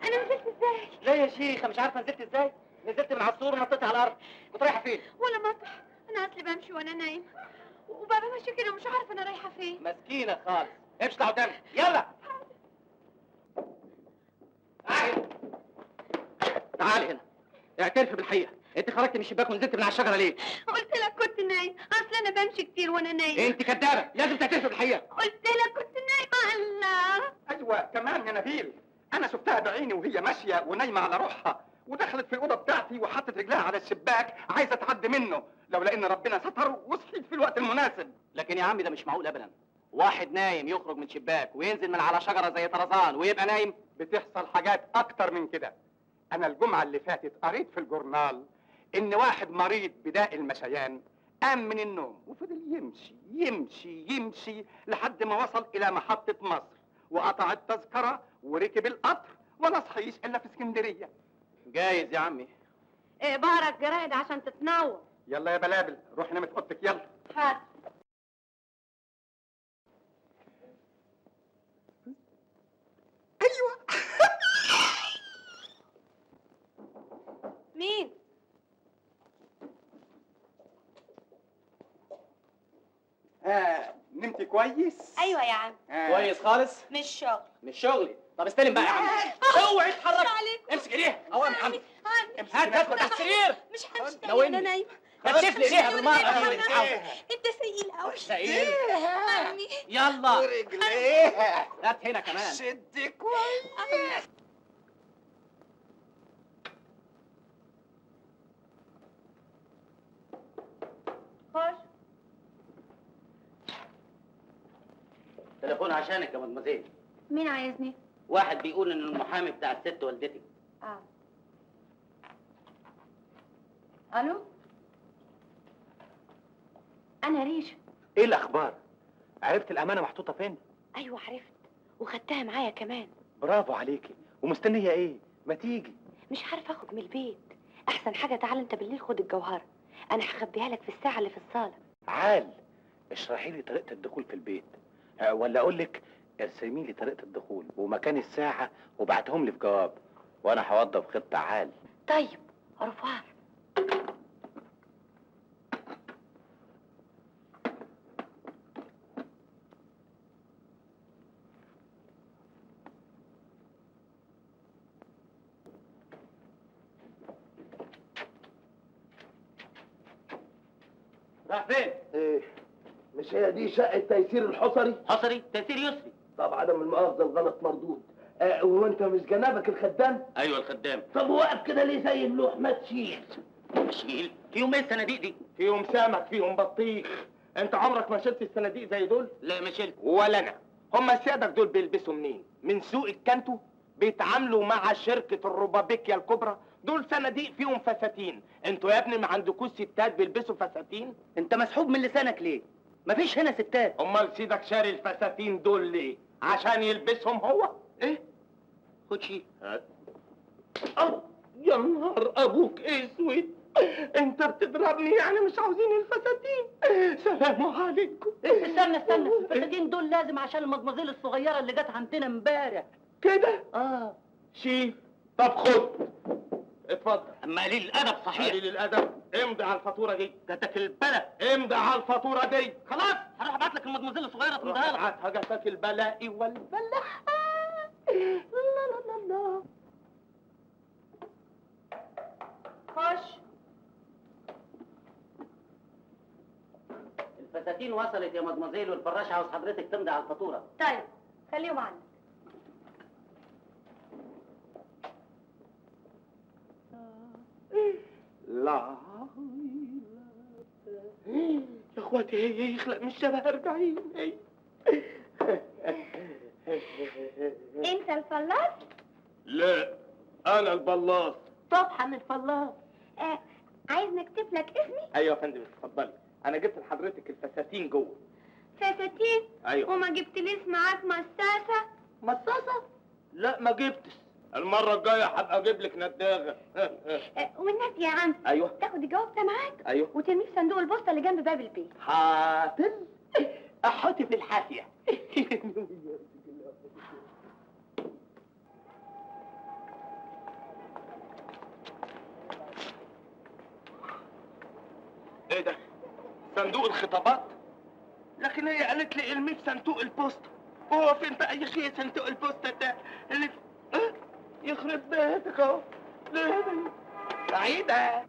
انا نزلت ازاي؟ لا يا شيخه، مش عارفه نزلت ازاي؟ نزلت من على السور ونطيت على الارض. كنت رايحه فين؟ ولا مطرح، انا اصلي بمشي وانا نايم، وبابا ماشي كده ومش عارفه انا رايحه فين. مسكينه خالص. امشي اطلع قدامي يلا. تعالي هنا، اعترفي بالحقيقه. انت خرجت من الشباك ونزلت من على الشجره ليه؟ قلت لك كنت نايم، اصل انا بمشي كتير وانا نايم. انت كدابه، لازم تعترفي بالحقيقه. قلت لك كنت نايمه. الله، ايوه كمان يا نبيل، انا شفتها بعيني وهي ماشيه ونايمه على روحها، ودخلت في الاوضه بتاعتي وحطت رجلها على الشباك عايزه تعدي منه، لولا ان ربنا ستر وصحيت في الوقت المناسب. لكن يا عمي ده مش معقول ابدا. واحد نايم يخرج من شباك وينزل من على شجره زي طرزان ويبقى نايم. بتحصل حاجات اكتر من كده. انا الجمعه اللي فاتت قريت في الجورنال ان واحد مريض بداء المشيان قام من النوم وفضل يمشي يمشي يمشي لحد ما وصل الى محطه مصر، وقطع التذكره وركب القطر، ولا صحيش الا في اسكندريه. جايز يا عمي. بقرا الجرايد عشان تتنور. يلا يا بلابل روح نام في اوضتك يلا. حاضر. ايوه. مين؟ نمتي كويس؟ ايوه يا عم، كويس خالص. مش شغل. مش شغلي. طب استلم بقى يا عم. اوعي تتحرك. عليكم. امسك ايديها. اوام يا عمي. عمي هات هات تحت السرير. مش همشي تاني ناولني. وانا نايمه. كتف لي ايديها بالمره. انت سئيل قوي. سئيل. عمي يلا ورجليها هات هنا كمان. شد كويس. خش. تليفون عشانك يا مدمزيل. مين عايزني؟ واحد بيقول ان المحامي بتاع الست والدتك. الو، انا ريشه. ايه الاخبار؟ عرفت الامانه محطوطه فين؟ ايوه عرفت، وخدتها معايا كمان. برافو عليكي. ومستنيه ايه؟ ما تيجي. مش عارفه اخد من البيت. احسن حاجه تعال انت بالليل خد الجوهره، انا هخبيها لك في الساعه اللي في الصاله. عال، اشرحي لي طريقه الدخول في البيت. ولا اقول لك ارسمي لي طريقه الدخول ومكان الساعه وبعتهم لي في جواب، وانا هوضب خطه عال. طيب رفار. راح فين؟ ايه، مش هي دي شقة تيسير الحصري؟ حصري تيسير يسري. طب عدم المؤاخذة الغلط مردود. وانت مش جنابك الخدام؟ ايوه الخدام. طب واقف كده ليه زي اللوح؟ ما تشيل. شيل. فيهم ايه الصناديق دي؟ فيهم سمك، فيهم بطيخ. انت عمرك ما شلت الصناديق زي دول؟ لا ما شلت. ولا انا. هما سيادك دول بيلبسوا منين؟ من سوق الكانتو؟ بيتعاملوا مع شركة الروبابيكيا الكبرى؟ دول صناديق فيهم فساتين. انتوا يا ابني ما عندكوش ستات بيلبسوا فساتين؟ انت مسحوب من لسانك ليه؟ مفيش هنا ستات. امال سيدك شاري الفساتين دول ليه؟ عشان يلبسهم هو؟ ايه؟ خد شيل. يا نهار ابوك اسود، انت بتضربني يعني مش عاوزين الفساتين؟ سلام عليكم. استنى الفساتين دول لازم عشان المدمزيل الصغيره اللي جت عندنا امبارح. كده؟ اه. شيل. طب خد اتفضل. اما قليل الادب صحيح. قليل الادب، امضي على الفاتوره دي. جاتك البلا. امضي على الفاتوره دي. خلاص هروح ابعت لك المدمزيل الصغيره تمضيها لك. ابعتها، جاتك البلاء والبلاء. لا لا لا لا. خش. الفساتين وصلت يا مدمزيل، والفراش عاوز حضرتك تمضي على الفاتوره. طيب خليهم عندك. لا يا اخواتي، هي يخلق من شبه 40. انت الفلاس؟ لا، انا البلاص. طبعا الفلاس. عايز نكتب لك اسمي؟ ايوه يا فندم، اتفضلي. انا جبت لحضرتك الفساتين جوه. فساتين؟ ايوه. وما جبتليش معاك مساسة؟ مصاصه؟ لا ما جبتش. المره الجايه هبقى اجيب لك نداغه. والناس يا عم، ايوه. تاخد الجواب ده معاك ايوه. وترميه في صندوق البوسطة اللي جنب باب البيت. حاضر. احطي في الحافيه. ايه ده؟ صندوق الخطابات؟ لكن هي قالت لي ارميه في صندوق البوسطه. هو فين بقى يا اخي صندوق البوسطه ده اللي في... يخرب بيتك اهو. سعيده.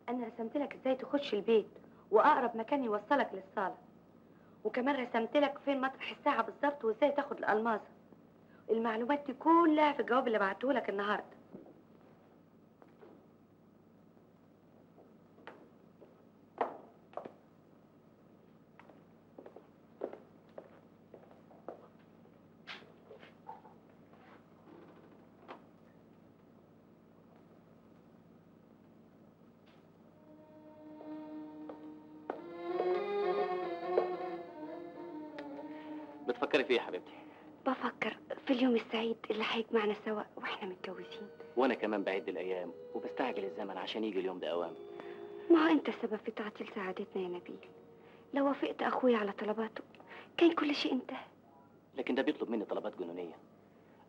انا رسمت لك ازاي تخش البيت واقرب مكان يوصلك للصاله، وكمان رسمت لك فين مطرح الساعه بالظبط وازاي تاخد الالماظه. المعلومات دي كلها في الجواب اللي بعته لك النهارده. بتفكري في ايه يا حبيبتي؟ بفكر في اليوم السعيد اللي هيجمعنا سوا واحنا متجوزين. وانا كمان بعد الايام وبستعجل الزمن عشان يجي اليوم ده اوام. ما هو انت السبب في تعطيل سعادتنا يا نبيل. لو وافقت اخويا على طلباته كان كل شيء انتهى. لكن ده بيطلب مني طلبات جنونيه.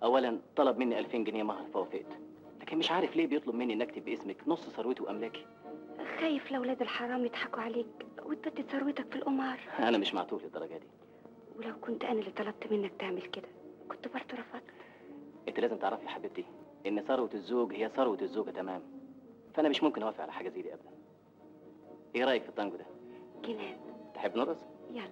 اولا طلب مني 2000 جنيه مهر فوافقت، لكن مش عارف ليه بيطلب مني ان اكتب باسمك نص ثروتي واملاكي. خايف لاولاد الحرام يضحكوا عليك وتبدد ثروتك في القمار. انا مش معتوه للدرجه دي. ولو كنت انا اللي طلبت منك تعمل كده كنت برضه رفضت. انت لازم تعرفي يا حبيبتي ان ثروه الزوج هي ثروه الزوجه تمام، فانا مش ممكن اوافق على حاجه زي دي ابدا. ايه رايك في التانجو ده؟ جنان. تحب نرقص؟ يلا.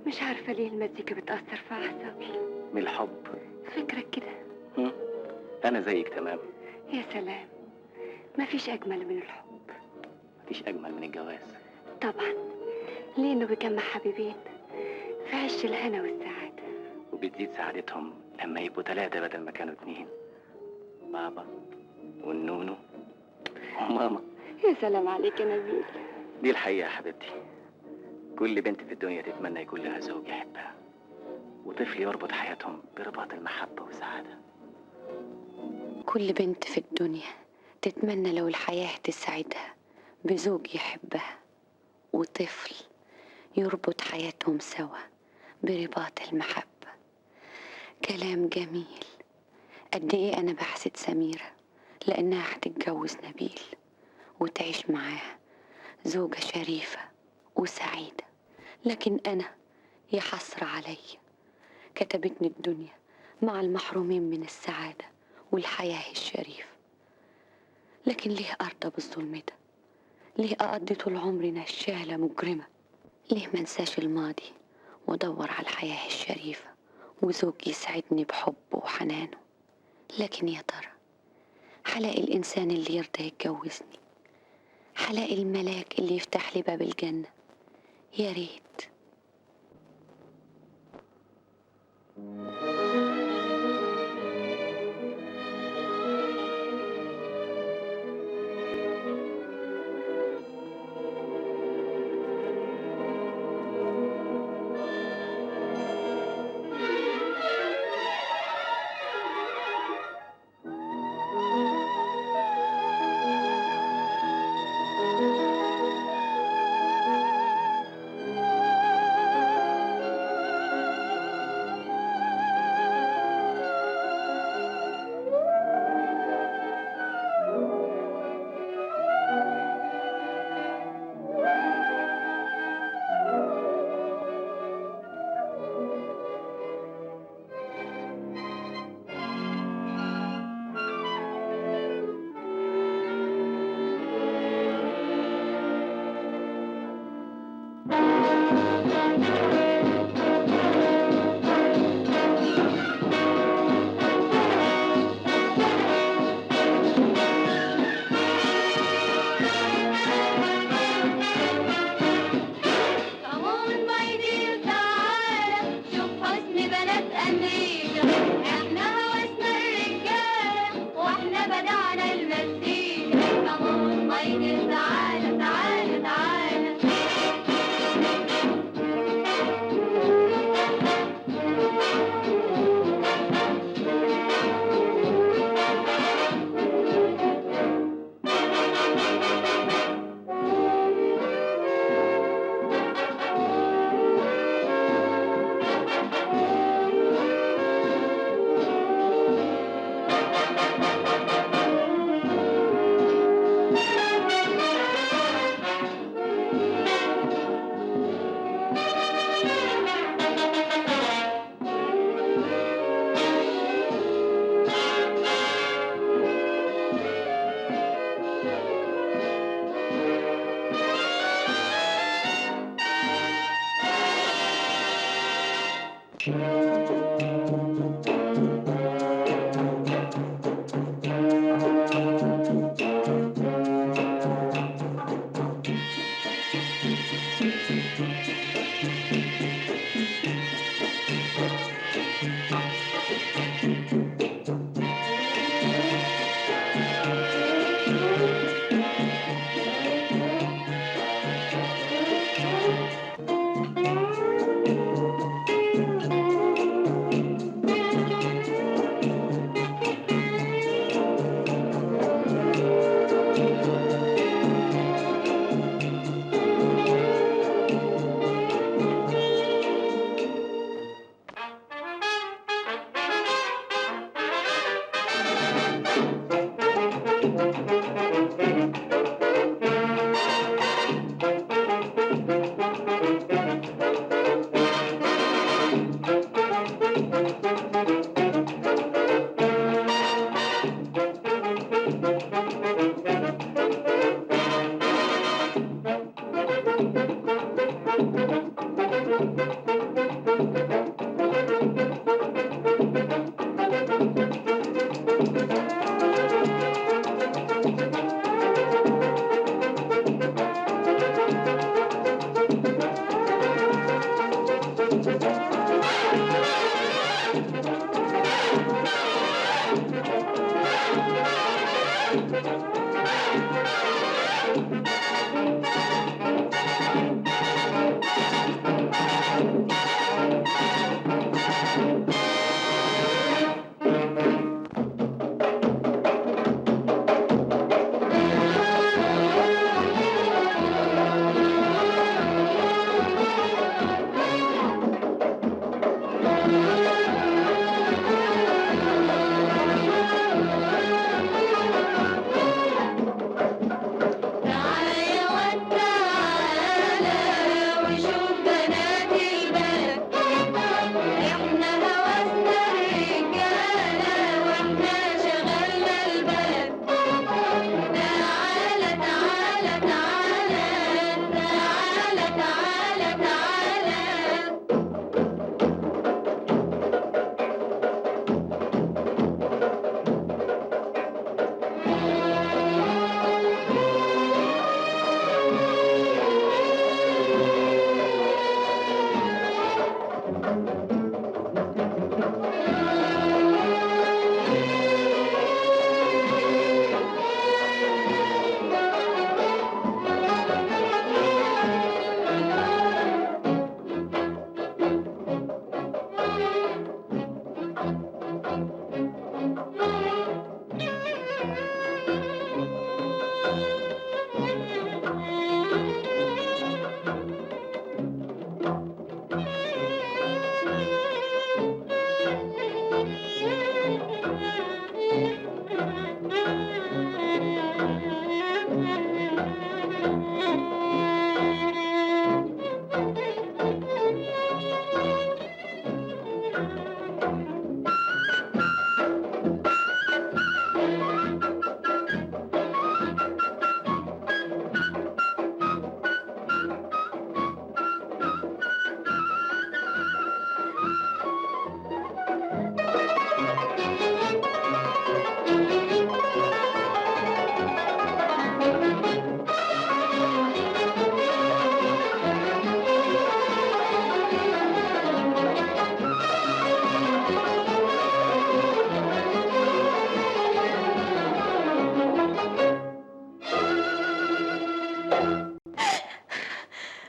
مش عارفة ليه المزيكا بتأثر في أعصابي. من الحب. فكرك كده. انا زيك تمام. يا سلام، مفيش أجمل من الحب. مفيش اجمل من الجواز. طبعا، لأنه بيجمع حبيبين في عش الهنا والسعادة. وبتزيد سعادتهم لما يبقوا 3 بدل ما كانوا 2. بابا والنونو وماما. يا سلام عليك يا نبيل. دي الحقيقة يا حبيبتي. كل بنت في الدنيا تتمنى يكون لها زوج يحبها، وطفل يربط حياتهم برباط المحبة والسعادة. كل بنت في الدنيا تتمنى لو الحياة تسعدها بزوج يحبها، وطفل يربط حياتهم سوا برباط المحبة. كلام جميل. قد ايه انا بحسد سميرة لانها هتتجوز نبيل وتعيش معاه زوجة شريفة وسعيدة. لكن انا يا حسرة علي، كتبتني الدنيا مع المحرومين من السعادة والحياة الشريفة. لكن ليه أرضى بالظلم ده؟ ليه أقضي طول عمري نشالة مجرمة؟ ليه منساش الماضي وأدور على الحياة الشريفة وزوج يسعدني بحبه وحنانه؟ لكن يا ترى هلاقي الإنسان اللي يرضى يتجوزني؟ هلاقي الملاك اللي يفتح لي باب الجنة؟ يا ريت.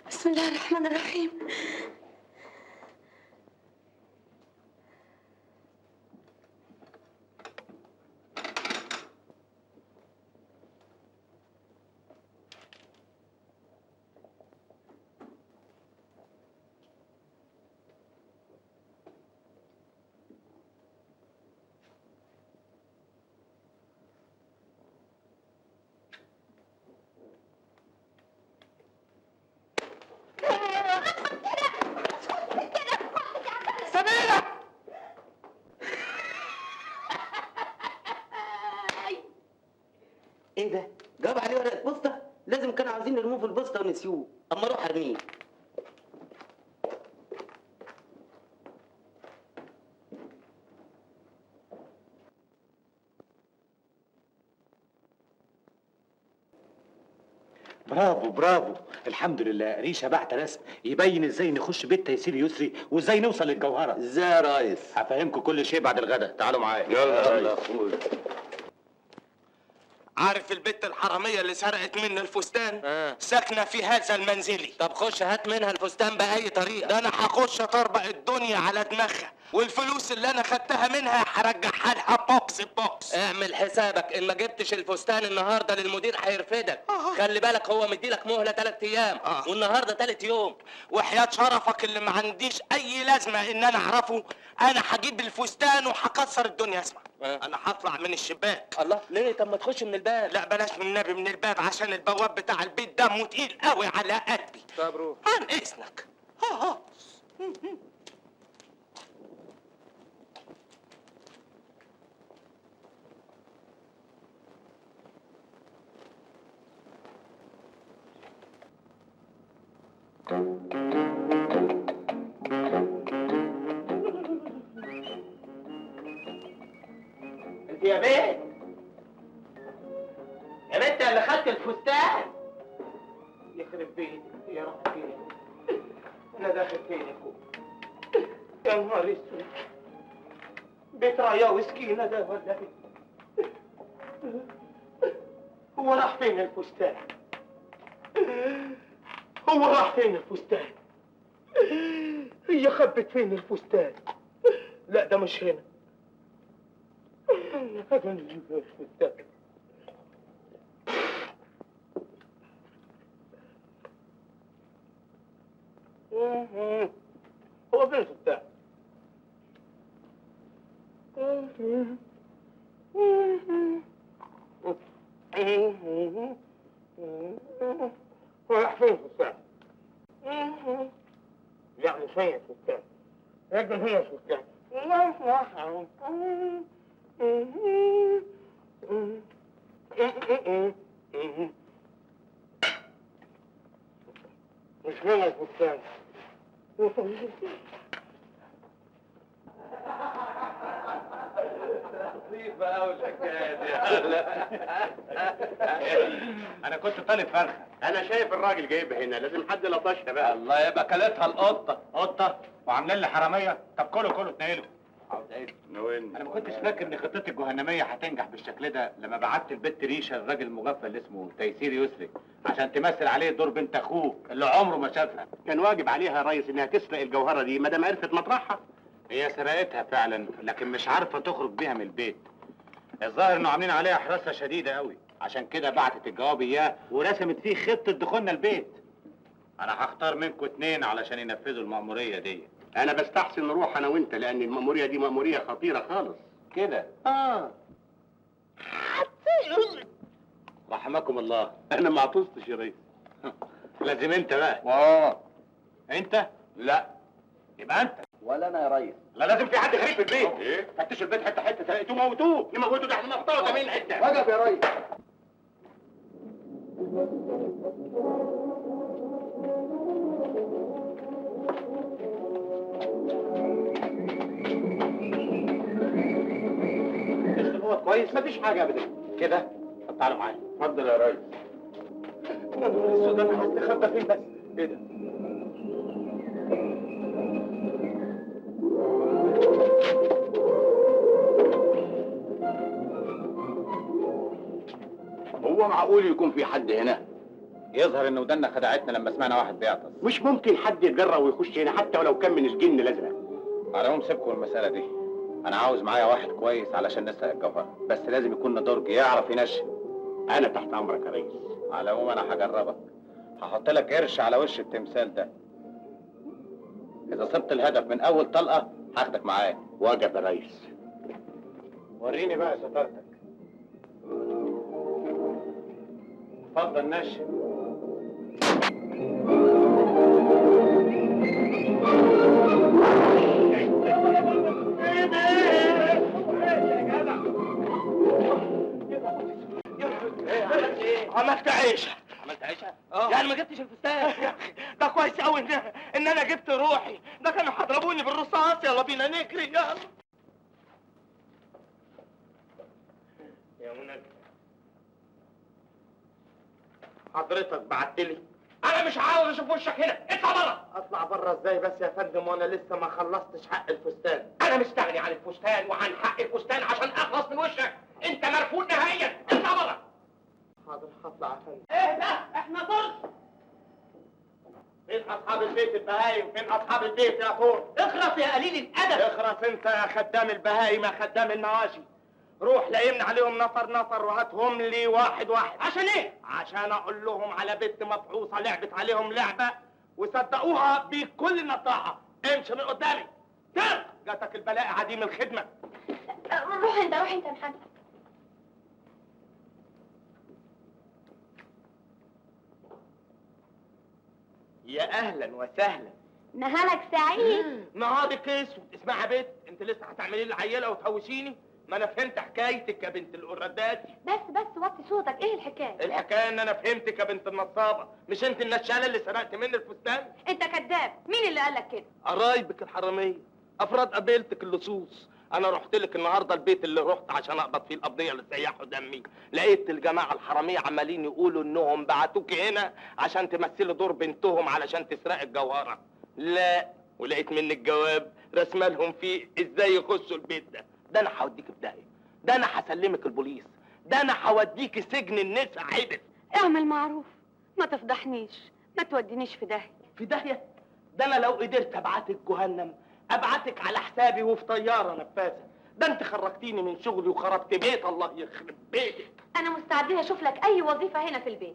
بسم الله الرحمن الرحيم. ايه ده؟ جاب عليه ورقه بوسطه؟ لازم كانوا عاوزين يرموه في البوسطه ونسيوه، اما اروح ارميه. برافو برافو، الحمد لله. ريشه بعت رسم يبين ازاي نخش بيت تيسير يسري وازاي نوصل للجوهره. ازاي يا ريس؟ هفهمكم كل شيء بعد الغدا، تعالوا معايا. يلا اخويا. عارف البت الحرامية اللي سرقت مني الفستان؟ ساكنة في هذا المنزلي. طب خش هات منها الفستان بأي طريقة. ده انا هخش اطربق الدنيا على دماغها، والفلوس اللي انا خدتها منها هرجعها لها بوكس بوكس. اعمل حسابك ان ما جبتش الفستان النهارده للمدير هيرفدك. خلي بالك هو مديلك مهله 3 ايام والنهارده 3 يوم. وحياة شرفك اللي ما عنديش اي لازمة ان انا اعرفه، انا هجيب الفستان وهكسر الدنيا. اسمع، انا هطلع من الشباك. الله، ليه؟ طب ما تخش من الباب. لا بلاش من النبي من الباب، عشان البواب بتاع البيت دمه تقيل قوي على قلبي. طب روح. عن اذنك. انت يا بنت، يا بنت اللي خدت الفستان. يخرب بيتك يا رب فين؟ انا داخل فين يا اخويا؟ يا نهار اسود، بيت رايه وسكينه ده ولا ايه؟ هو راح فين الفستان؟ هو راح فين الفستان؟ هي خبت فين الفستان؟ لا ده مش هنا. الفستان هو فين الفستان؟ راح فين الفستان؟ يعني فين الفستان؟ لكن هي الفستان. مش هنا الفستان. لطيفة أوي الحكاية دي. أنا كنت طالب فرخة. انا شايف الراجل جايبها هنا، لازم حد لطشها بقى. الله، يبقى كلتها القطة. قطة وعاملين لي حرامية. طب كلوا اتنقلوا. عاوز ايه؟ نوين. أنا ما كنتش فاكر إن خطتي الجهنمية هتنجح بالشكل ده لما بعت البت ريشة الراجل المغفل اللي اسمه تيسير يسري عشان تمثل عليه دور بنت أخوه اللي عمره ما شافها. كان واجب عليها يا ريس انها تسرق الجوهرة دي ما دام عرفت مطرحها. هي سرقتها فعلا، لكن مش عارفة تخرج بيها من البيت. الظاهر إنه عاملين عليها حراسة شديدة قوي، عشان كده بعتت الجواب إياه ورسمت فيه خطة دخولنا البيت. أنا هختار منكم 2 علشان ينفذوا المأمورية دي. انا بستحسن نروح انا وانت، لان المأمورية دي مأمورية خطيرة خالص. كده رحمكم الله. انا ما عطستش يا ريس. لازم انت بقى. انت؟ لا. يبقى انت. ولا انا يا ريس. لا، لازم في حد غريب في البيت. ايه؟ فتشوا البيت حته حته، سرقتوه موتوه. يموتوا ده احنا نقطعه 80 حتة. وقف يا ريس. هو كويس، مفيش حاجه ابدا. كده؟ طب تعالوا معايا. اتفضل يا ريس. يا نهار اسود، انا هستخبى فين بس؟ ايه ده؟ هو معقول يكون في حد هنا؟ يظهر ان ودنا خدعتنا لما سمعنا واحد بيعطس. مش ممكن حد يتجرأ ويخش هنا حتى ولو كان من الجن الازرق. على العموم سيبكم المسألة دي. أنا عاوز معايا واحد كويس علشان نسرق الجوهرة، بس لازم يكون درج يعرف ينشن. انا تحت امرك يا ريس. على العموم أنا هجربك. هحط لك قرش على وش التمثال ده. إذا صبت الهدف من أول طلقة هاخدك معايا. واجب يا ريس. وريني بقى شطارتك. اتفضل نشن. عملت عيشه. عملت عيشة؟ يعني ما جبتش الفستان يا اخي. ده كويس قوي ان انا جبت روحي. ده كانوا هيضربوني بالرصاص. يلا بينا نجري يلا. يا منى حضرتك بعتلي. انا مش عاوز اشوف وشك هنا. اطلع بره. اطلع بره ازاي بس يا فندم وانا لسه ما خلصتش حق الفستان؟ انا مستغني عن الفستان وعن حق الفستان عشان اخلص من وشك. انت مرفوض نهائيا. اطلع بره. حاضر هطلع يا فندم. ايه ده؟ احنا طرش. فين اصحاب البيت البهايم؟ فين اصحاب البيت يا طور؟ اخرس يا قليل الادب. اخرس انت يا خدام البهايم يا خدام المواشي. روح لقيمنا عليهم نفر وهاتهم لي واحد. عشان ايه؟ عشان اقول لهم على بنت مفعوصه لعبت عليهم لعبه وصدقوها بكل نطاعه. امشي من قدامي. ترك جاتك البلاء عديم الخدمه. روح انت يا محمد. يا اهلا وسهلا. نهارك سعيد. نهارك اسود. اسمعي يا بنت، انت لسه هتعملي لي العيله وتهوشيني؟ ما انا فهمت حكايتك يا بنت القردات. بس وطي صوتك، ايه الحكايه؟ الحكايه ان انا فهمتك يا بنت النصابه. مش انت النشاله اللي سرقت مني الفستان؟ انت كذاب. مين اللي قالك كده؟ قرايبك الحراميه، افراد قبيلتك اللصوص. انا رحت لك النهارده البيت اللي رحت عشان اقبض فيه القبضيه اللي سيحوا دمي. لقيت الجماعه الحراميه عمالين يقولوا انهم بعتوكي هنا عشان تمثلي دور بنتهم علشان تسرق الجوهره. لا، ولقيت منك جواب رسمه لهم فيه ازاي يخشوا البيت ده. ده انا هوديك في داهيه. ده انا هسلمك البوليس. ده انا هوديك سجن النساء عدل. اعمل معروف، ما تفضحنيش، ما تودينيش في داهية. في داهيه؟ ده انا لو قدرت ابعتك جهنم ابعتك على حسابي وفي طياره نفاثه. ده انت خرجتيني من شغلي وخربت بيت الله يخرب بيتك. انا مستعدة اشوف لك اي وظيفة هنا في البيت.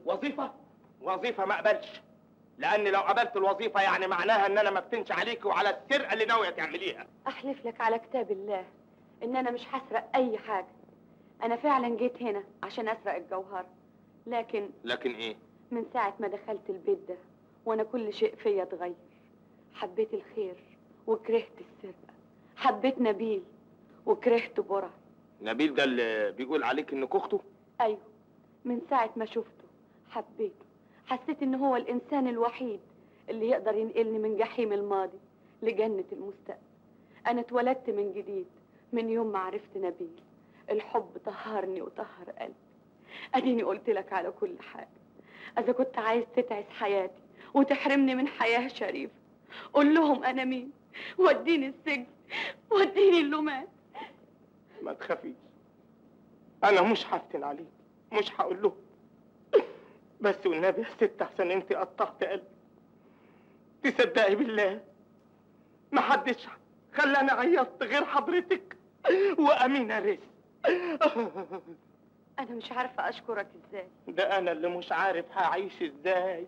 وظيفة ما اقبلش. لان لو قبلت الوظيفة يعني معناها ان انا ما بتنش عليك وعلى السرقة اللي ناوية تعمليها. احلف لك على كتاب الله ان انا مش هسرق اي حاجة. انا فعلا جيت هنا عشان اسرق الجوهرة، لكن ايه؟ من ساعة ما دخلت البيت ده وانا كل شيء فيا اتغير. حبيت الخير وكرهت السرقة. حبيت نبيل وكرهت برع. نبيل ده اللي بيقول عليك انك اخته؟ ايوه، من ساعة ما شفته حبيته. حسيت ان هو الانسان الوحيد اللي يقدر ينقلني من جحيم الماضي لجنة المستقبل. انا اتولدت من جديد من يوم ما عرفت نبيل. الحب طهرني وطهر قلبي. اديني قلت لك على كل حاجة. اذا كنت عايز تتعس حياتي وتحرمني من حياة شريفة قول لهم انا مين، وديني السجن، وديني اللومان. ما تخافيش، انا مش هفتن عليك، مش هقول له. بس والنبي يا ست احسن انت قطعت قلبي. تصدقي بالله ما حدش خلاني عيطت غير حضرتك وامينه رزق. انا مش عارفة اشكرك ازاي. ده انا اللي مش عارف هعيش ازاي.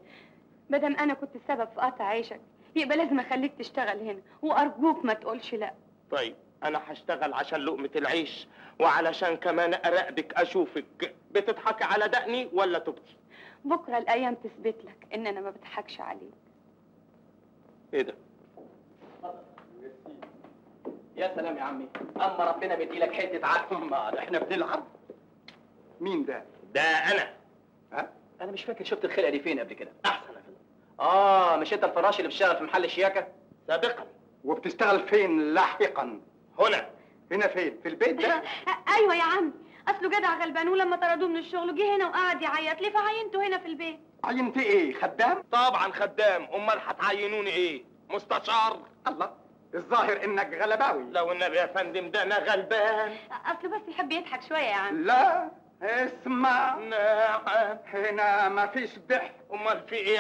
مادام انا كنت السبب في قطع عيشك يبقى لازم اخليك تشتغل هنا، وارجوك ما تقولش لا. طيب انا هشتغل عشان لقمة العيش وعلشان كمان اراقبك اشوفك بتضحكي على دقني ولا تبكي. بكره الايام تثبت لك ان انا ما بضحكش عليك. ايه ده؟ يا سلام يا عمي، اما ربنا بيديلك حته عقل. ما احنا بنلعب. مين ده؟ ده انا. ها؟ انا مش فاكر شفت الخلقه دي فين قبل كده. احسن يا فندم. مش انت الفراش اللي بتشتغل في محل الشياكه؟ سابقا. وبتشتغل فين لاحقا؟ هنا. هنا فين؟ في البيت ده؟ ايوه يا عم، اصله جدع غلبان ولما طردوه من الشغل جه هنا وقعد يعيط لي فعينته هنا في البيت. عينتي ايه؟ خدام؟ طبعا خدام، امال هتعينوني ايه؟ مستشار؟ الله، الظاهر انك غلباوي. لو النبي يا فندم ده انا غلبان. اصله بس يحب يضحك شويه يا عم. لا، اسمع. نعم. هنا مفيش ضحك. امال في ايه؟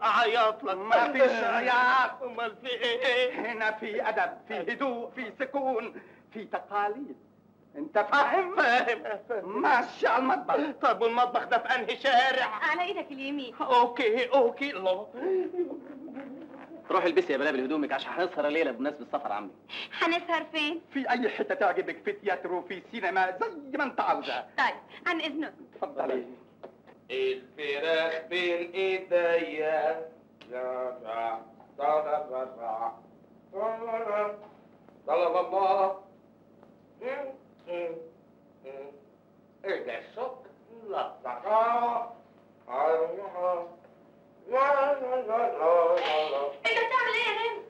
عياط لك. مفيش عياط. امال في ايه؟ هنا في ادب، في هدوء، في سكون، في تقاليد. انت فاهم؟ فاهم. ماشي على المطبخ. طب والمطبخ ده في انهي شارع؟ على ايدك اليمين. اوكي الله. روح البسي يا بلابل هدومك عشان هنسهر الليله بمناسبه السفر عمي. هنسهر فين؟ في اي حته تعجبك، في تياترو، في سينما، زي ما انت عاوزه. طيب عن اذنك. اتفضلي. الفراخ بين ايديا. الله. ايه ده السكر؟ لا انت بتعمل ايه يا نمس؟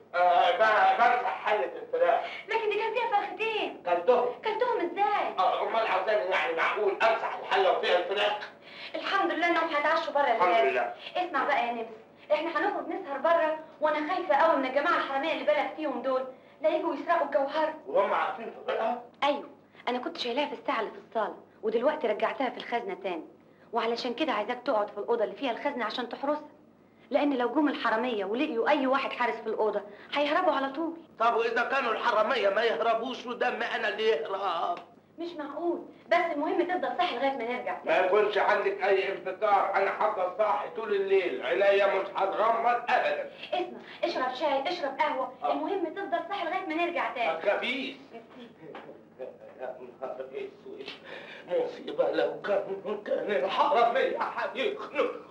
بمسح حلة الفراخ. لكن دي كان فيها فرختين. كلتهم ازاي؟ امال عاوزاني يعني معقول امسح الحلة وفيها الفراخ؟ الحمد لله انهم هيتعشوا بره الحمد الليله. لله. اسمع بقى يا نمس، احنا هنخرج نسهر بره وانا خايفه قوي من الجماعه الحراميه اللي بالك فيهم دول، لا يجوا يسرقوا الجوهره. وهم عارفين طريقها؟ ايوه، انا كنت شايلاها في الساعه اللي في الصاله ودلوقتي رجعتها في الخزنه تاني، وعلشان كده عايزاك تقعد في الاوضه اللي فيها الخزنه عشان تحرسها، لان لو جم الحراميه ولقيوا اي واحد حارس في الاوضه هيهربوا على طول. طب واذا كانوا الحرامية ما يهربوش ودم انا اللي يهرب؟ مش معقول، بس المهم تفضل صاحي لغايه ما نرجع ما تاني. يكونش عندك اي انفطار، انا هفضل صاحي طول الليل، عينيا مش هتغمض ابدا. اسمع، اشرب شاي، اشرب قهوه، المهم تفضل صاحي لغايه ما نرجع ما تاني. تخافيش. يا نهار اسود، مصيبة لو كان الحرامية هيخنقوا.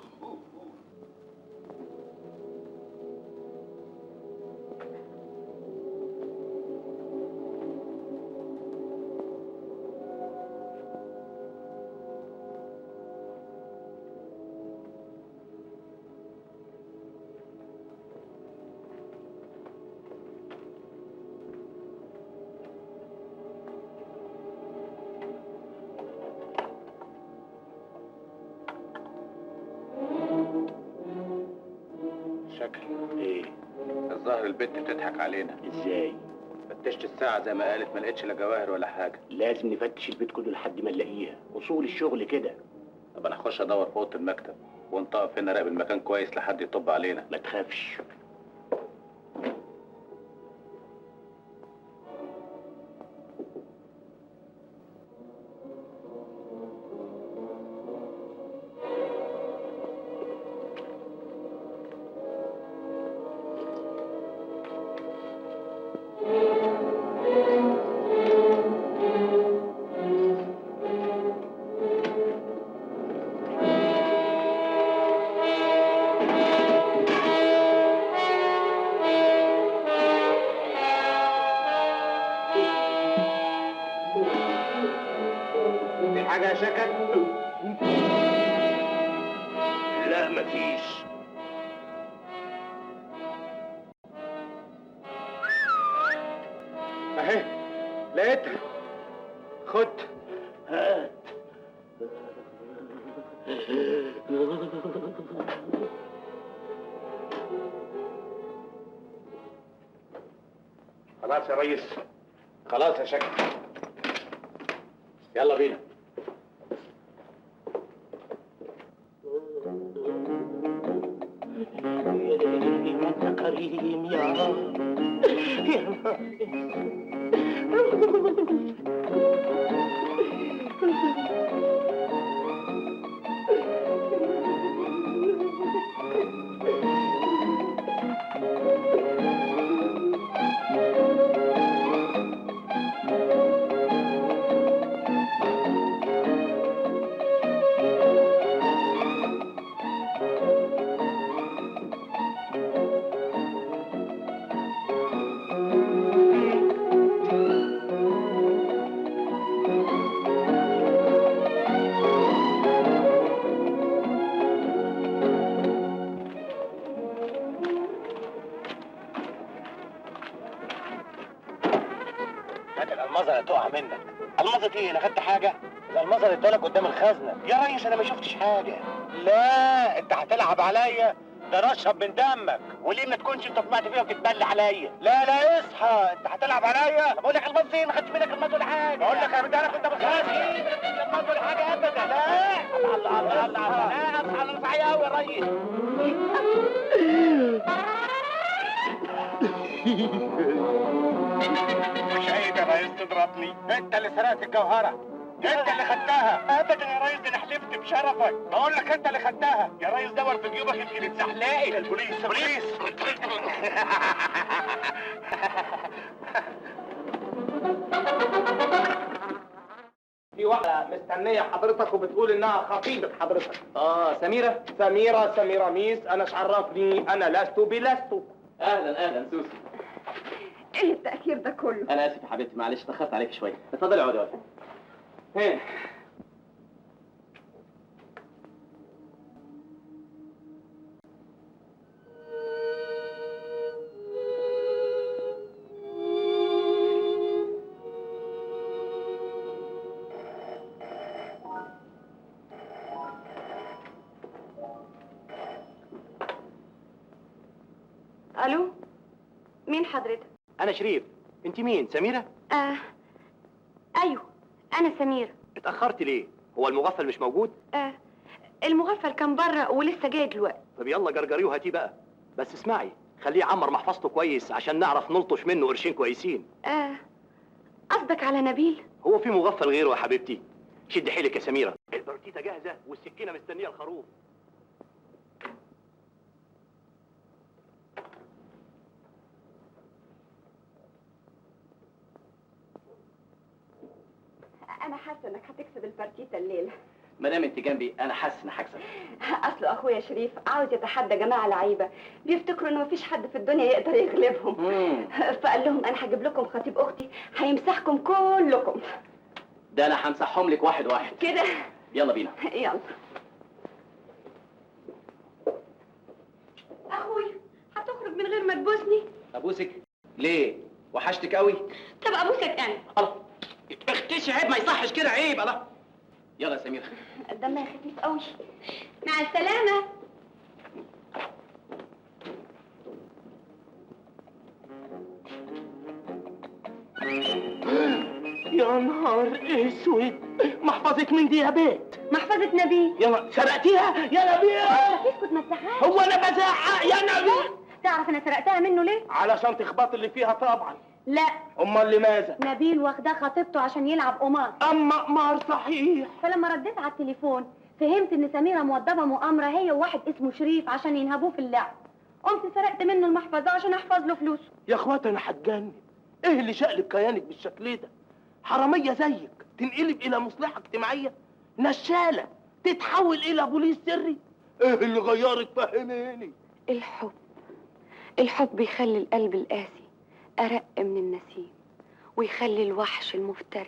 شكل ايه؟ الظاهر البت بتضحك علينا. ازاي؟ فتشت الساعة زي ما قالت، ما لقيتش لا جواهر ولا حاجة. لازم نفتش البيت كله لحد ما نلاقيها، اصول الشغل كده. طب انا اخش ادور في اوضة المكتب وانت اقف هنا راقب المكان كويس لحد يطب علينا. ما تخافش. في حاجة يا شكل؟ لا مفيش. اهي لقيتها. خد. هات. خلاص يا ريس، خلاص يا شكل، يلا بينا. انت كريم يا رب. هات الالمظه تقع منك. المظه ايه؟ انا خدت حاجه؟ الالمظه اللي ادالك قدام الخزنه. يا ريس انا ما شفتش حاجه. لا انت هتلعب عليا، ده انا اشرب من دمك، وليه ما تكونش انت طلعت فيها وتتبلى عليا؟ لا لا اصحى، انت هتلعب عليا؟ بقول لك الماضي فين؟ ما خدتش منك الماضي ولا حاجه. بقول لك يا بدالك انت بس الماضي ولا حاجه ابدا. لا الله الله الله لا اصحى، انا صحيح قوي يا ريس. مش عيب يا ريس تضربني؟ انت اللي سرقت الجوهره، انت اللي خدتها. ابدا يا ريس، انا حلفت بشرفك. بقول لك انت اللي خدتها يا ريس. دور في جيوبك يمكن اتزحلقي. البوليس البوليس. في واحدة مستنية حضرتك وبتقول انها خطيبة حضرتك. سميرة. سميرة ميس، انا ايش عرفني؟ انا لست بلست. اهلا سوسي. ايه التأخير ده كله؟ انا اسف يا حبيبتي، معلش اتاخرت عليك شويه. اتفضلي اقعدي. هنا الو، مين حضرتك؟ انا شريف. انت مين؟ سميرة؟ ايوه انا سميرة. اتأخرت ليه؟ هو المغفل مش موجود؟ المغفل كان بره ولسه جاي دلوقتي. طب يلا جرجريه وهاتيه بقى. بس اسمعي، خليه يعمر محفظته كويس عشان نعرف نلطش منه قرشين كويسين. قصدك على نبيل؟ هو في مغفل غيره يا حبيبتي؟ شد حيلك يا سميرة، البرتيتة جاهزة والسكينة مستنية الخروف. انا حاسه انك هتكسب البارتيتا الليله. ما دام انت جنبي انا حاسس اني هكسب. اصله اخويا شريف عاوز يتحدى جماعه لعيبه بيفتكروا ان مفيش حد في الدنيا يقدر يغلبهم. فقال لهم انا هجيب لكم خطيب اختي هيمسحكم كلكم. ده انا همسحهم لك واحد واحد كده. يلا بينا. يلا. اخويا هتخرج من غير ما تبوسني؟ ابوسك ليه؟ وحشتك قوي. طب ابوسك انا. الله، اختشي، عيب، ما يصحش كده، عيب. الله، يلا يا سميرة. دمها خفيف قوي. مع السلامه. يا نهار اسود، محفظة مين دي يا بيت؟ محفظه نبيل. يلا سرقتيها يا نبيل؟ اسكت ما تزعقش. هو انا بزعق يا نبيل؟ تعرف انا سرقتها منه ليه؟ علشان تخبط اللي فيها طبعا. لا، امال لماذا؟ نبيل واخداه خطيبته عشان يلعب قمار. اما قمار صحيح. فلما رديت على التليفون فهمت ان سميرة موضبة مؤامرة هي وواحد اسمه شريف عشان ينهبوه في اللعب. قمت سرقت منه المحفظة عشان احفظ له فلوسه. يا اخواتي انا هتجنن، ايه اللي شقلب كيانك بالشكل ده؟ حرامية زيك تنقلب الى مصلحة اجتماعية؟ نشالة تتحول الى بوليس سري؟ ايه اللي غيرك فهميني؟ الحب يخلي القلب القاسي أرق من النسيم، ويخلي الوحش المفترس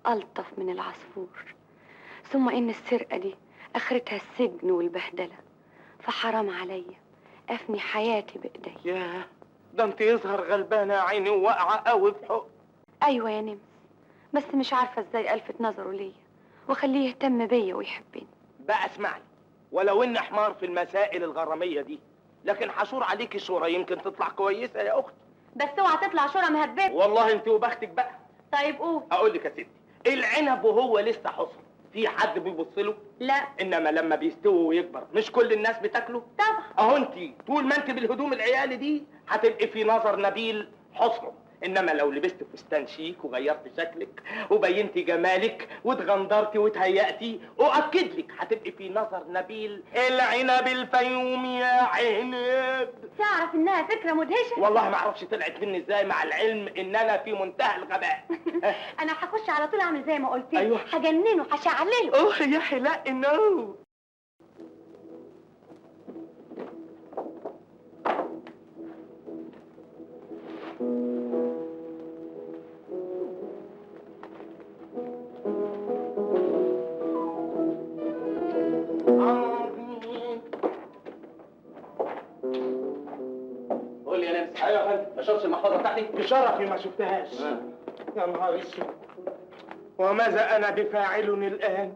ألطف من العصفور. ثم إن السرقة دي آخرتها السجن والبهدلة، فحرام عليا أفني حياتي بإيدي. ياه، ده انت يظهر غلبانة يا عيني وواقعة قوي في حق. أيوة يا نمس، بس مش عارفة إزاي ألفت نظره ليا وأخليه يهتم بيا ويحبني. بقى اسمعني، ولو ان حمار في المسائل الغرامية دي، لكن حشور عليكي صورة يمكن تطلع كويسة يا اختي. بس اوعى تطلع شورى مهببة. والله انت وبختك بقى. طيب قول. اقول لك يا ستي، العنب وهو لسه حصن في حد بيبص له؟ لا. انما لما بيستوي ويكبر مش كل الناس بتاكله؟ طبعا. اهو انت طول ما انت بالهدوم العيالي دي هتبقي في نظر نبيل حسنه، انما لو لبست فستان شيك وغيرت شكلك وبينتي جمالك واتغندرتي وتهيأتي، اؤكد لك هتبقي في نظر نبيل العنب الفيومي يا عنب. تعرف انها فكرة مدهشة؟ والله ما اعرفش طلعت مني ازاي، مع العلم ان انا في منتهى الغباء. انا هخش على طول اعمل زي ما قلت لي. أيوة. هجننه هشعلله. اوه يا حلاق نو. قول لي يا نمس. ايوه يا فندم. ما شفتش المحفظة بتاعتي؟ بشرفي ما شفتهاش. يا نهار اسود، وماذا انا بفاعل الان؟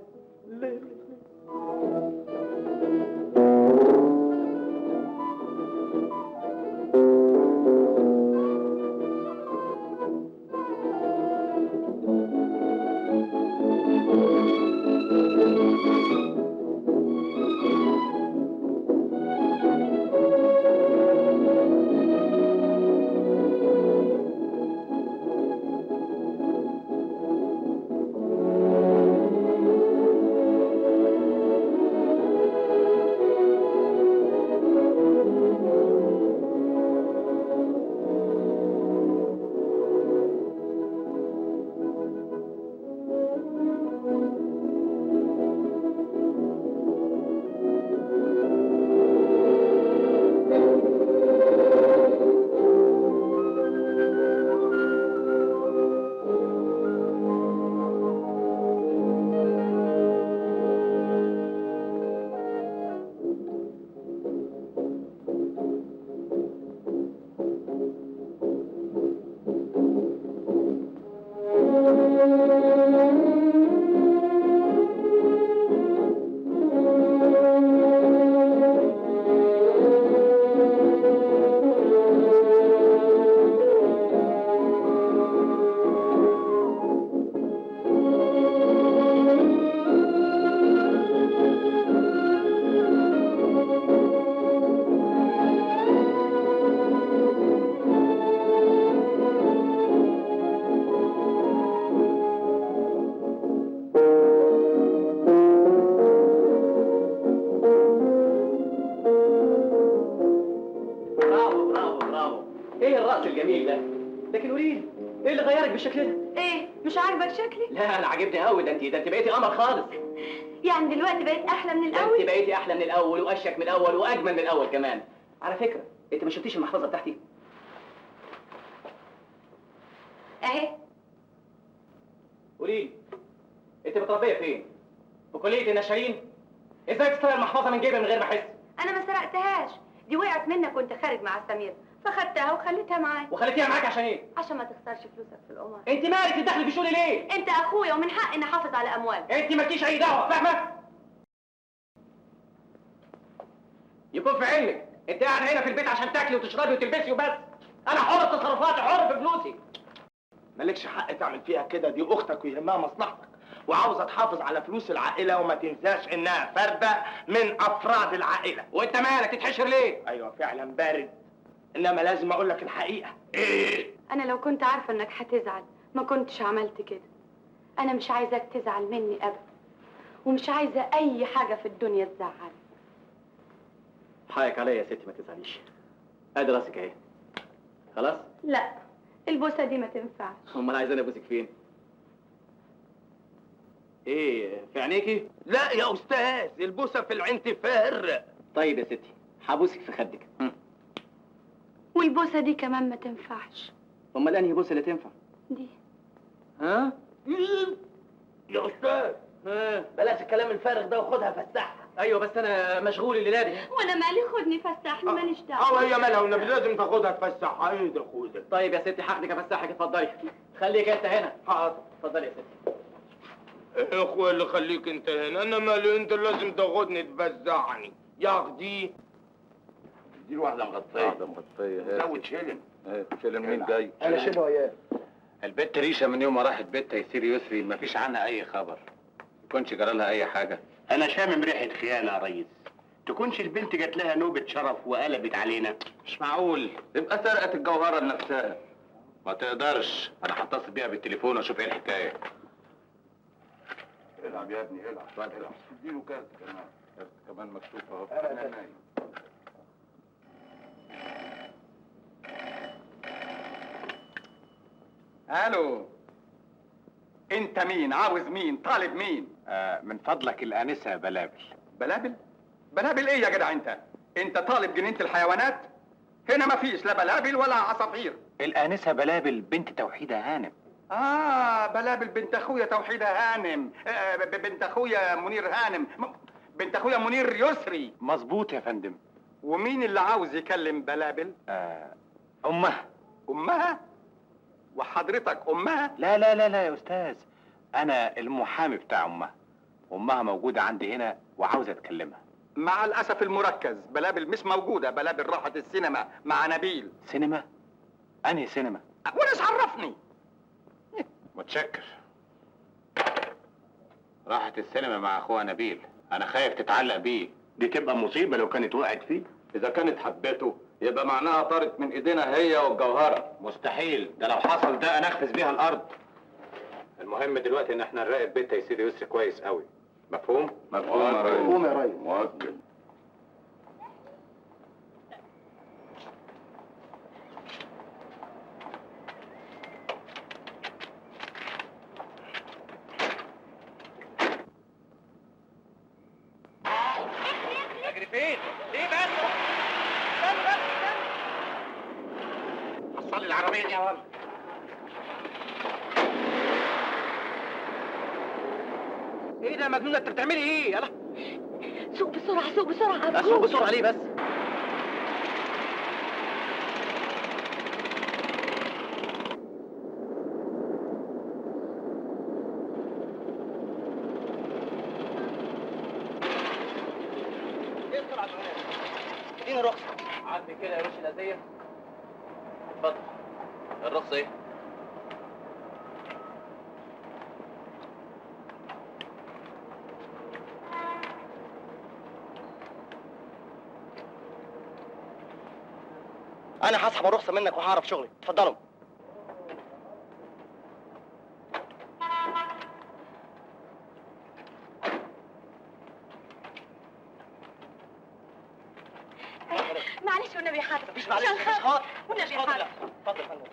ايه الرقص الجميل ده؟ لكن قولي لي ايه اللي غيرك بالشكل ده؟ ايه مش عاجبك شكلي؟ لا انا عاجبني قوي، ده انت بقيتي قمر خالص. يعني دلوقتي بقيت احلى من ده الاول؟ انت بقيتي احلى من الاول واشيك من الاول واجمل من الاول كمان. على فكره انت ما شفتيش المحفظه بتاعتي؟ اهي. قولي لي انت متربيه فين؟ في كليه النشالين؟ ازاي تسرق المحفظه من جيبي من غير ما احس؟ انا ما سرقتهاش، دي وقعت منك وانت خارج مع سمير، فخدتها وخليتها معايا. وخليتيها معاك عشان ايه؟ عشان ما تخسرش فلوسك في القمار. انت مالك تدخلي في شغلي ليه؟ انت اخويا ومن حقي اني احافظ على اموالك. انت مالكيش اي دعوه، فاهمه؟ يكون في علمك انت قاعد هنا في البيت عشان تاكلي وتشربي وتلبسي وبس. انا حر في تصرفاتي، حر في فلوسي. مالكش حق تعمل فيها كده، دي اختك ويهمها مصلحتك، وعاوزه تحافظ على فلوس العائله وما تنساش انها فرده من افراد العائله. وانت مالك تتحشر ليه؟ ايوه فعلا بارد، انما لازم اقول لك الحقيقه. ايه؟ انا لو كنت عارفه انك هتزعل ما كنتش عملت كده. انا مش عايزاك تزعل مني ابدا، ومش عايزه اي حاجه في الدنيا تزعلك. حقك عليا يا ستي، ما تزعليش. ادي راسك اهي. خلاص؟ لا، البوسه دي ما تنفعش. امال عايزاني ابوسك فين؟ ايه في عينيكي؟ لا يا استاذ، البوسه في العين تفرق. طيب يا ستي هبوسك في خدك. والبوسه دي كمان ما تنفعش. امال انهي بوسه اللي تنفع؟ دي. ها؟ يا استاذ بلاش الكلام الفارغ ده وخدها فسحها. ايوه بس انا مشغول الليله دي. وانا مالي، خدني فسحني ماليش دعوه. هي مالها والنبي، لازم تاخدها تفسحها. ايه ده خدها. طيب يا ستي هاخدك افسحك، اتفضلي. خليك انت هنا. حاضر. اتفضلي يا ستي. يا اخويا اللي خليك انت هنا، انا مالي، انت لازم تاخدني تفزعني. ياخدي دي الواحده مغطيه. واحدة مغطية. زود شيلن. شيلن مين جاي؟ انا شيلن وياه. البت ريشة من يوم ما راحت بيت تيسير يسري مفيش عنها أي خبر. يكونش جرى لها أي حاجة. انا شامم ريحه خيانه يا ريس. تكونش البنت جات لها نوبه شرف وقلبت علينا؟ مش معقول تبقى سرقت الجوهرة لنفسها. ما تقدرش، أنا هتصل بيها بالتليفون وأشوف إيه الحكاية. العب يا ابني العب. العب. اديله كارت كمان. كارت كمان مكتوب أهو. أنا نايم. الو، انت مين؟ عاوز مين؟ طالب مين؟ من فضلك الآنسة بلابل. بلابل؟ بلابل ايه يا جدع انت؟ انت طالب جنينة الحيوانات؟ هنا مفيش لا بلابل ولا عصافير. الآنسة بلابل بنت توحيدة هانم. بلابل بنت اخويا توحيدة هانم. بنت اخويا منير هانم. بنت اخويا منير يسري. مظبوط يا فندم. ومين اللي عاوز يكلم بلابل؟ أمها. امها؟ وحضرتك امها؟ لا لا لا لا يا أستاذ، أنا المحامي بتاع أمها. أمها موجودة عندي هنا وعاوزة أتكلمها. مع الاسف المركز بلابل مش موجودة. بلابل راحت السينما مع نبيل. سينما؟ أنهي سينما؟ وناس عرفني. متشكر. راحت السينما مع أخوها نبيل. أنا خايف تتعلق بيه. دي تبقى مصيبه لو كانت وقعت فيه. إذا كانت حبته يبقى معناها طارت من إيدينا هي والجوهرة. مستحيل، ده لو حصل ده أنخفز بيها الأرض. المهم دلوقتي إن إحنا نراقب بيت تيسير يسري كويس قوي. مفهوم؟ مفهوم يا ريس. مفهوم يا ريس. مؤكد. اجري فين؟ ليه بس؟ حصل لي العربيه دي يا ولد. ايه ده يا مجنونه، انت بتعملي ايه؟ يلا سوق بسرعه سوق بسرعه اسوق أرجوك. بسرعه ليه بس؟ ايه السرعه دي؟ اديني رخصه. عدي كده يا وش الازيه. اتفضل. الرخصه ايه؟ انا هسحب الرخصه منك وهعرف شغلي. اتفضلوا. معلش والنبي حاضر مفيش معلش مفيش حاضر والنبي مفيش حاضر حاضر. لا اتفضل يا فندم.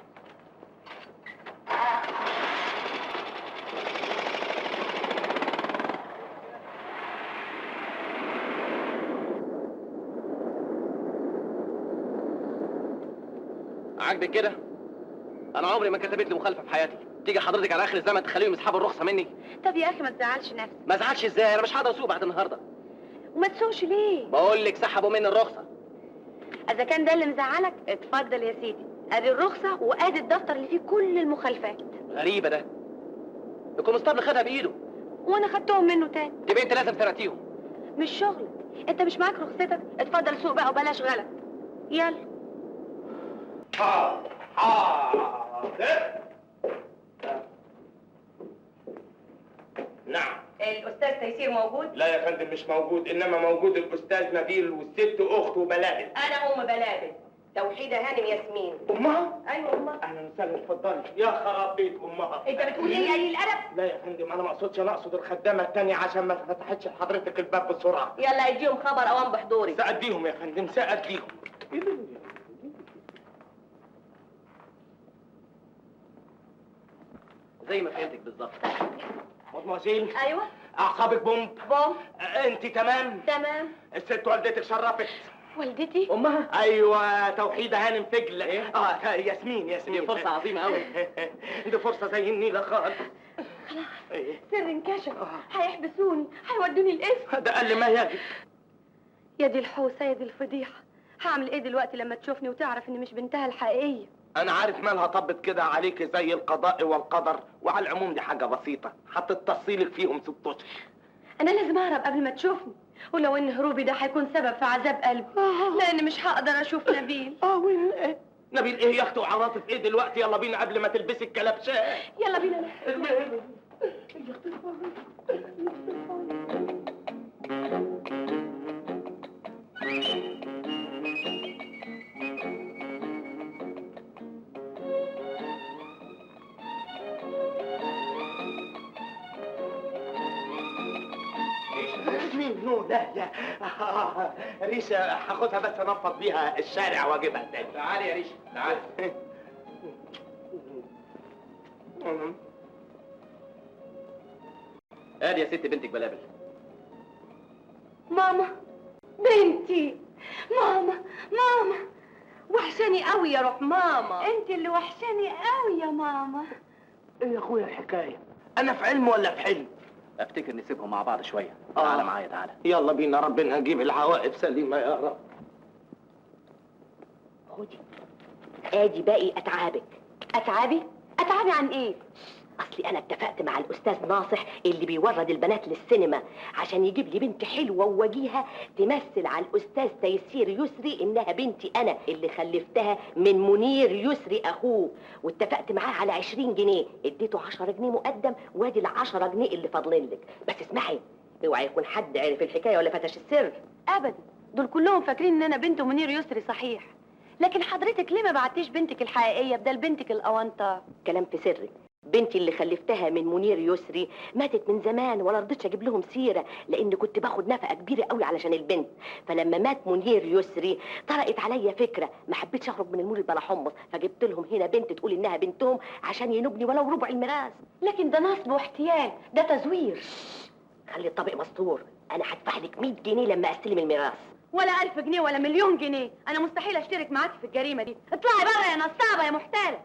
عاجبك كده؟ انا عمري ما كتبت لي مخالفه في حياتي، تيجي حضرتك على اخر الزمن تخليهم يسحبوا الرخصه مني؟ طب يا اخي ما تزعلش نفسك. ما ازعلش ازاي؟ انا مش هقدر اسوق بعد النهارده. وما تسوقش ليه؟ بقول لك سحبوا مني الرخصه. اذا كان ده اللي مزعلك اتفضل يا سيدي، ادي الرخصه وادي الدفتر اللي فيه كل المخالفات. غريبه ده، الكونستابل خدها بايده. وانا خدتهم منه تاني. يبقى انت لازم ترقتيهم. مش شغلك، انت مش معاك رخصتك، اتفضل سوق بقى وبلاش غلط. يلا. حاضر. نعم. الاستاذ تيسير موجود؟ لا يا فندم مش موجود، انما موجود الاستاذ نبيل والست اخته بلابل. انا ام بلابل، توحيده هانم ياسمين. امها؟ ايوه امها. اهلا وسهلا، اتفضلي. يا خراب بيت امها. انت بتقول ايه قليل الادب؟ لا يا فندم انا ما اقصدش، انا اقصد الخدامه الثانيه عشان ما فتحتش لحضرتك الباب بسرعه. يلا اديهم خبر اوام بحضوري. سأديهم يا فندم سأديهم. زي ما فهمتك بالظبط. مدموزيل. ايوه. اعصابك بومب. بوم. انت تمام؟ تمام. الست والدتك شرفت. والدتي؟ امها؟ ايوه توحيده هانم فجل. ايه؟ ياسمين. دي فرصه عظيمه قوي. دي فرصه زي النيله خالص. سر انكشف، هيحبسوني، هيودوني القسم. ده اقل ما يجب. يا دي الحوسه يا دي الفضيحه، هعمل ايه دلوقتي لما تشوفني وتعرف اني مش بنتها الحقيقيه؟ انا عارف مالها طبت كده عليكي زي القضاء والقدر، وعلى العموم دي حاجه بسيطه، هتتصيلك فيهم 6 اشهر. انا لازم اهرب قبل ما تشوفني، ولو ان هروبي ده هيكون سبب في عذاب قلبي، لان مش هقدر اشوف نبيل. وين ايه؟ نبيل ايه يا اختي وعواطف ايه دلوقتي؟ يلا بينا قبل ما تلبسي الكلبشات. يلا بينا. نو لا ريشة هاخدها بس انفض بيها الشارع واجيبها تاني. تعالي يا ريشه تعالي. ادي يا ست بنتك بلابل. ماما، بنتي، ماما، ماما، وحشاني قوي يا روح ماما. انت اللي وحشاني قوي يا ماما. ايه يا اخويا الحكايه؟ انا في علم ولا في حلم؟ افتكر نسيبهم مع بعض شويه. تعالى معايا تعالى. يلا بينا، ربنا يجيب العواقب سليمه يا رب. خدي ادي باقي اتعابك. اتعابي؟ اتعابي عن ايه؟ اصلي انا اتفقت مع الاستاذ ناصح اللي بيورد البنات للسينما عشان يجيب لي بنت حلوه ووجيهه تمثل على الاستاذ تيسير يسري انها بنتي انا اللي خلفتها من منير يسري اخوه، واتفقت معاه على 20 جنيه، اديته 10 جنيه مقدم وادي ال10 جنيه اللي فاضلين لك. بس اسمعي، اوعي يكون حد عرف الحكايه ولا فتش السر. ابدا، دول كلهم فاكرين ان انا بنت منير يسري صحيح، لكن حضرتك ليه ما بعتيش بنتك الحقيقيه بدل بنتك الاونطه؟ كلام في سري. بنتي اللي خلفتها من منير يسري ماتت من زمان ولا رضيتش اجيب لهم سيره، لان كنت باخد نفقه كبيره قوي علشان البنت. فلما مات منير يسري طرقت عليا فكره، ما حبيتش اخرج من المولد بلا حمص، فجبت لهم هنا بنت تقول انها بنتهم عشان ينوبني ولو ربع الميراث. لكن ده نصب واحتيال، ده تزوير. خلي الطبق مستور، انا هدفع لك 100 جنيه لما استلم الميراث. ولا 1000 جنيه ولا مليون جنيه، انا مستحيل اشترك معاكي في الجريمه دي. اطلعي بره يا نصابه يا محتاله.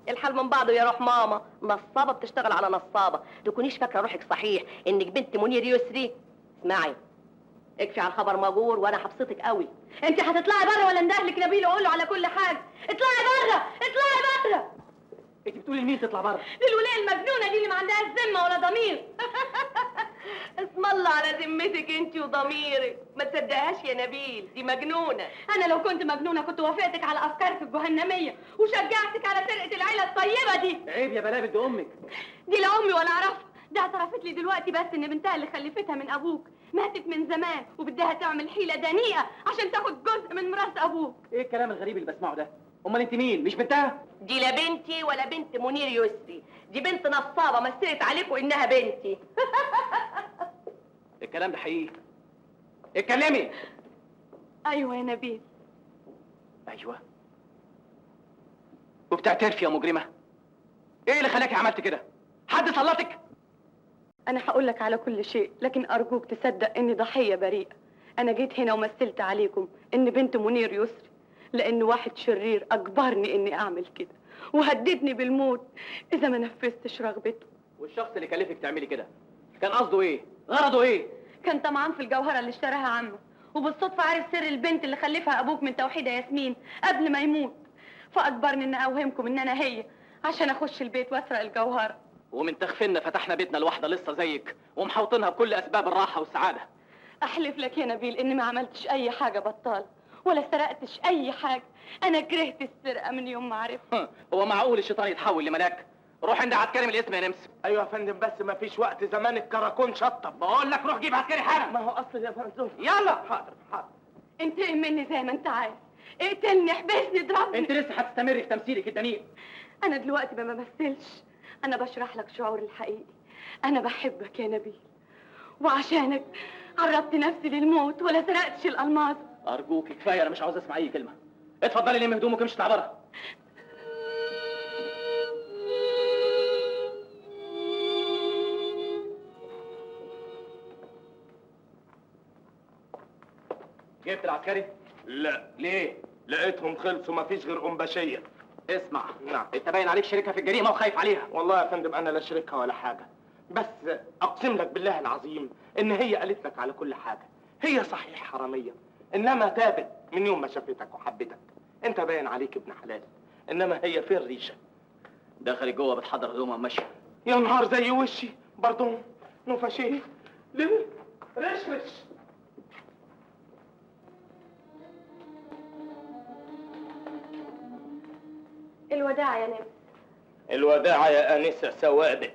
الحال من بعضه يا روح ماما، نصابه بتشتغل على نصابه، تكونيش فاكره روحك صحيح انك بنت منير يسري. اسمعي، اكفي على الخبر مجور وانا هبسطك قوي. انت هتطلعي بره ولا اندهلك نبيل واقول له على كل حاجه؟ اطلعي بره، اطلعي بره. انت بتقولي لمين تطلع بره؟ للولايه المجنونه دي اللي ما عندهاش ذمه ولا ضمير. اسم الله على ذمتك انت وضميرك، ما تصدقهاش يا نبيل، دي مجنونه. انا لو كنت مجنونه كنت وافقتك على افكارك الجهنميه وشجعتك على سرقه العيله الطيبه دي. عيب يا بلابل، دي امك. دي لا امي ولا اعرفها، دي اعترفت لي دلوقتي بس ان بنتها اللي خلفتها من ابوك ماتت من زمان، وبدها تعمل حيله دنيئه عشان تاخد جزء من ميراث ابوك. ايه الكلام الغريب اللي بسمعه ده؟ امال انت مين؟ مش بنتها؟ دي لا بنتي ولا بنت منير يسري، دي بنت نصابه مثلت عليكم انها بنتي. الكلام ده حقيقي. اتكلمي. ايوه يا نبيل. ايوه. وبتعترفي يا مجرمه؟ ايه اللي خلاكي عملت كده؟ حد سلطك؟ انا هقول لك على كل شيء، لكن ارجوك تصدق اني ضحيه بريئه. انا جيت هنا ومثلت عليكم ان بنت منير يسري، لان واحد شرير اجبرني اني اعمل كده وهددني بالموت اذا ما نفذتش رغبته. والشخص اللي كلفك تعملي كده كان قصده ايه؟ غرضه ايه؟ كان طمعان في الجوهره اللي اشتراها عمه، وبالصدفه عرف سر البنت اللي خلفها ابوك من توحيده ياسمين قبل ما يموت، فاجبرني ان اوهمكم ان انا هي عشان اخش البيت واسرق الجوهره. ومن تخفينا فتحنا بيتنا لواحده لسه زيك ومحوطينها بكل اسباب الراحه والسعاده. احلف لك يا نبيل اني ما عملتش اي حاجه بطال ولا سرقتش اي حاجه. انا كرهت السرقه من يوم ما عرفت. هو معقول الشيطان يتحول لملاك؟ روح عند عسكري من الاسم يا نمس. ايوه يا فندم، بس ما فيش وقت، زمان الكراكون شطب. بقول لك روح جيب عسكري حالا. ما هو اصل يا فندم. يلا. حاضر حاضر. انتقم مني زي ما انت عايز، اقتلني، احبسني، اضربني. انت لسه هتستمري في تمثيلك الدنيء. انا دلوقتي ما بمثلش، انا بشرح لك شعوري الحقيقي. انا بحبك يا نبيل، وعشانك عرضت نفسي للموت ولا سرقتش الالماس. ارجوك كفايه، انا مش عاوز اسمع اي كلمه. اتفضلي لمي هدومك امشي اطلع بره. جبت العسكري؟ لا. ليه؟ لقيتهم خلصوا، ما فيش غير قنبشيه. اسمع. نعم. انت باين عليك شريكها في الجريمه وخايف عليها. والله يا فندم انا لا شريكها ولا حاجه، بس اقسم لك بالله العظيم ان هي قالت لك على كل حاجه. هي صحيح حراميه، انما تابت من يوم ما شافتك وحبتك. انت باين عليك ابن حلال، انما هي فين ريشه؟ دخلت جوه بتحضر هدومها وماشيه. يا نهار زي وشي برضه. نوفاشيه ليه؟ رشرش. الوداع يا نبيل. الوداع يا انسه سوابق.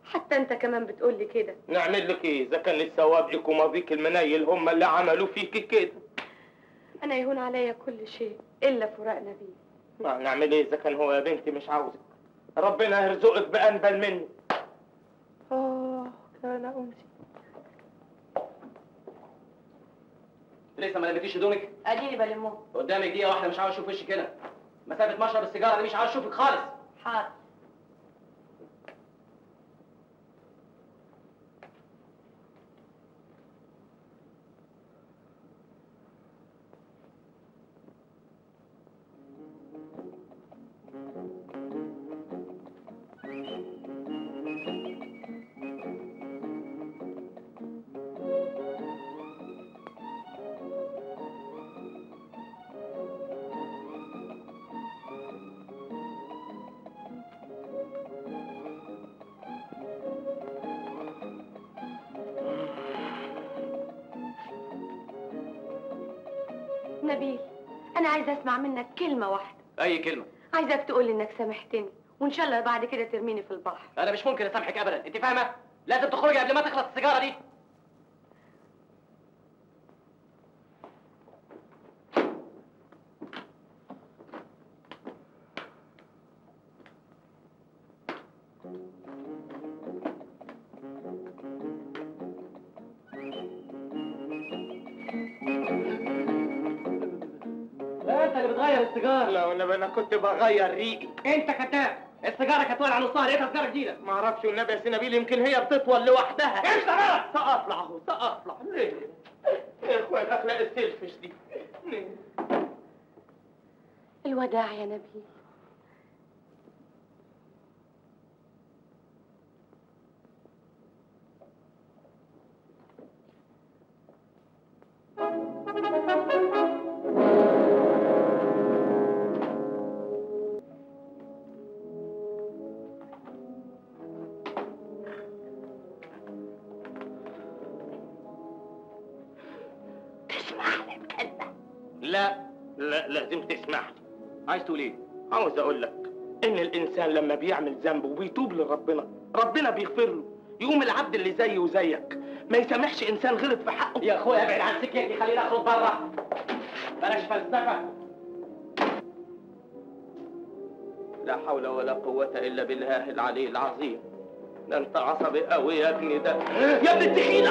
حتى انت كمان بتقول لي كده. نعمل لك ايه اذا كان السوابق وماضيك المنايل هم اللي عملوا فيك كده؟ انا يهون عليا كل شيء الا فراق نبيل. ما نعمل ايه اذا كان هو يا بنتي مش عاوزك؟ ربنا يرزقك بانبل مني. كان انسي. لسه ما لبيتيش هدومك؟ اديني بلمهم. قدامك دقيقه واحده، مش عاوز اشوف وشك كده. مسافه مشرب السيجاره دي مش عاوز اشوفك خالص. حاضر. نبيل، أنا عايزة أسمع منك كلمة واحدة. اي كلمه. عايزاك تقول لي إنك سامحتني، وإن شاء الله بعد كده ترميني في البحر. انا مش ممكن اسامحك ابدا، انت فاهمه؟ لازم تخرجي قبل ما تخلص السيجاره دي. لا انت اللي بتغير السيجاره. لا والنبي انا كنت بغير ريقي. انت كذاب. السيجاره كانت والعه نصها، لقيتها سيجاره جديده. ما اعرفش والنبي يا سنابيل، يمكن هي بتطول لوحدها. امشي بقى. ساطلع اهو ساطلع. ليه؟ يا اخوان اخلاق السيلفش دي. ليه؟ الوداع يا نبيل. لا لازم تسمع لي. عايز تقول ايه؟ عاوز اقول لك ان الانسان لما بيعمل ذنب وبيتوب لربنا، ربنا بيغفر له. يقوم العبد اللي زيي وزيك ما يسامحش انسان غلط في حقه. يا اخويا ابعد عن سكتي، خلينا اخرج بره. بلاش فلسفه. لا حول ولا قوة الا بالله العلي العظيم. ده انت عصبي قوي يا ابني ده. يا ابن التخين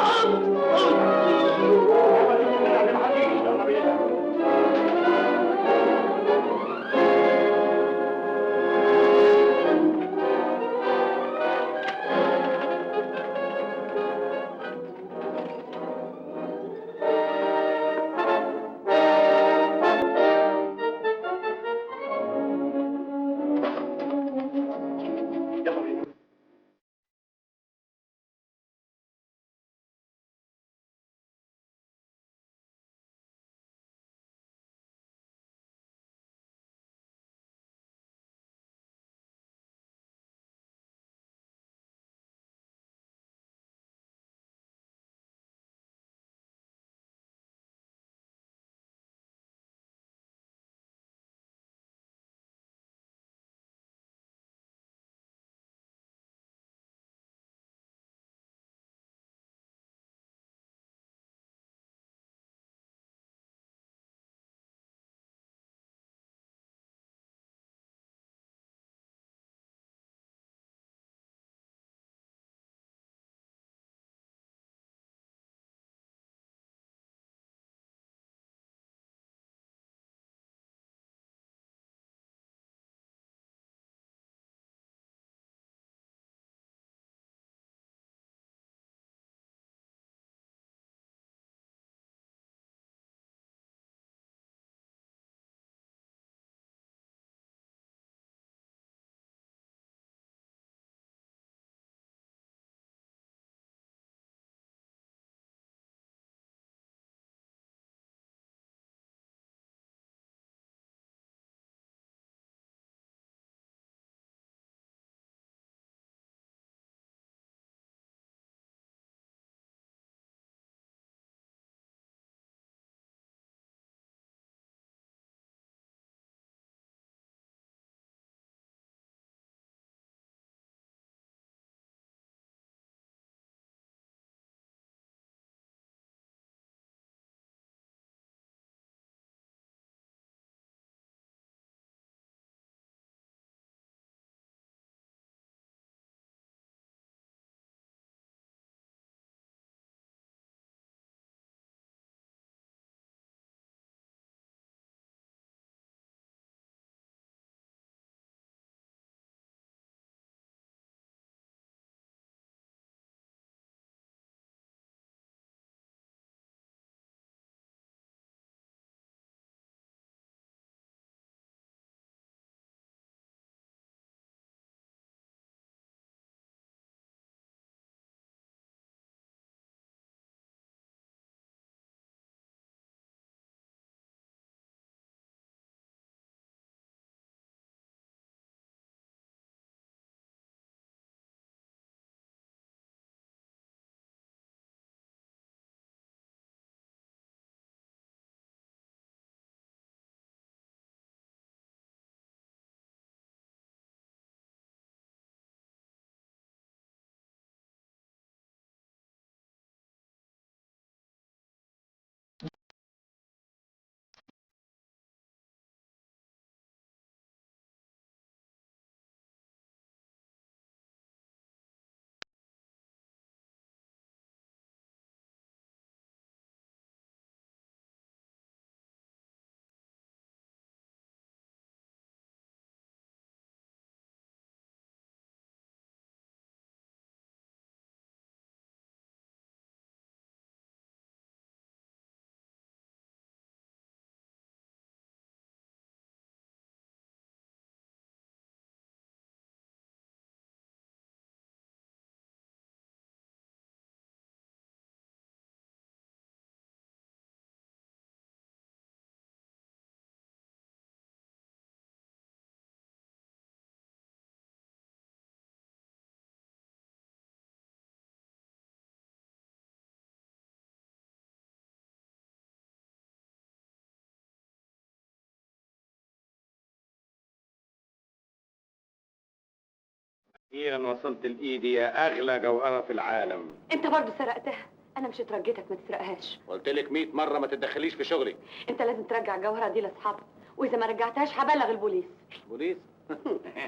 أخيرا وصلت لإيدي يا أغلى جوهرة في العالم. انت برضه سرقتها. انا مش اترجيتك ما تسرقهاش. قلت لك 100 مرة ما تتدخليش في شغلي. انت لازم ترجع الجوهره دي لاصحابها، واذا ما رجعتهاش هبلغ البوليس. بوليس؟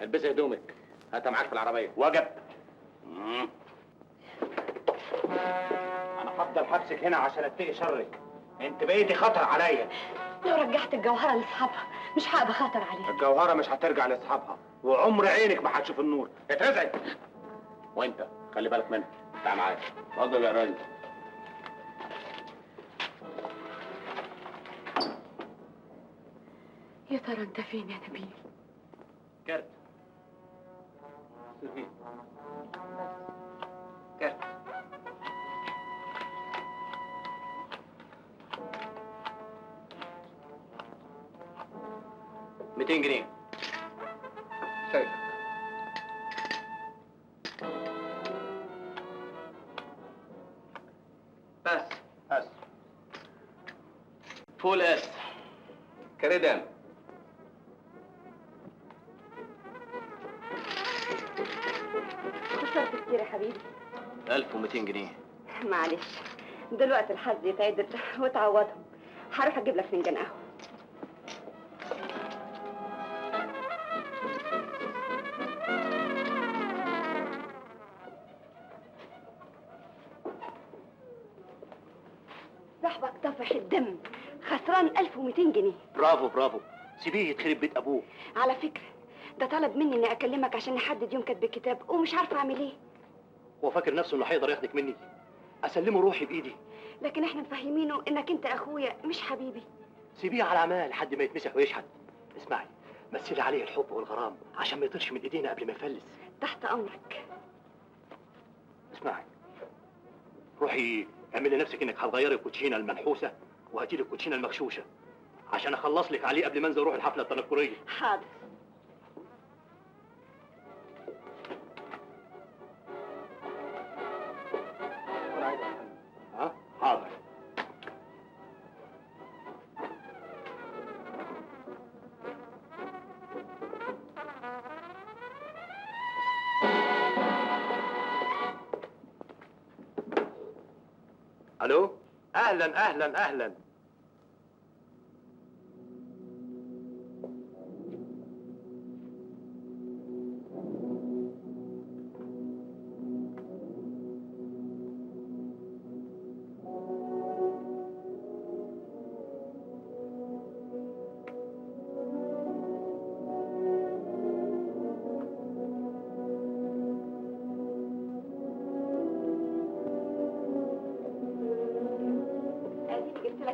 البسي هدومك، هاتها معاك في العربية. وجب. أنا هفضل حبسك هنا عشان أتقي شرك. انت بقيتي خطر عليا. لو رجعت الجوهرة لاصحابها مش هبقى خطر عليها. الجوهرة مش هترجع لاصحابها، وعمر عينك ما هتشوف النور. اترزق. وانت خلي بالك منها. تعال معايا. اتفضل يا ريس. يا ترى انت فين يا نبيل؟ كارت. كارت. $200 جنيه. شايفك. بس فول اس. كريدان. خسرت كتير يا حبيبي. 1200 جنيه. معلش، دلوقتي الحظ يتعدل وتعوضهم. هروح اجيب لك فنجان قهوه. صاحبك طفح الدم، خسران 1200 جنيه. برافو برافو، سيبيه يتخرب بيت ابوه. على فكره ده طلب مني اني اكلمك عشان نحدد يوم كتب الكتاب ومش عارفه اعمل ايه. هو فاكر نفسه انه هيقدر ياخدك مني؟ اسلمه روحي بايدي. لكن احنا مفهمينه انك انت اخويا مش حبيبي. سيبيه على عمال لحد ما يتمسح ويشحت. اسمعي، مثلي عليه الحب والغرام عشان ما يطيرش من ايدينا قبل ما يفلس. تحت امرك. اسمعي، روحي اعملي لنفسك انك هتغيري الكوتشينه المنحوسه وهاتي لي الكوتشينه المغشوشه عشان اخلص لك عليه قبل ما انزل اروح الحفله التنكريه. حاضر. ها؟ حاضر. الو، اهلا اهلا اهلا.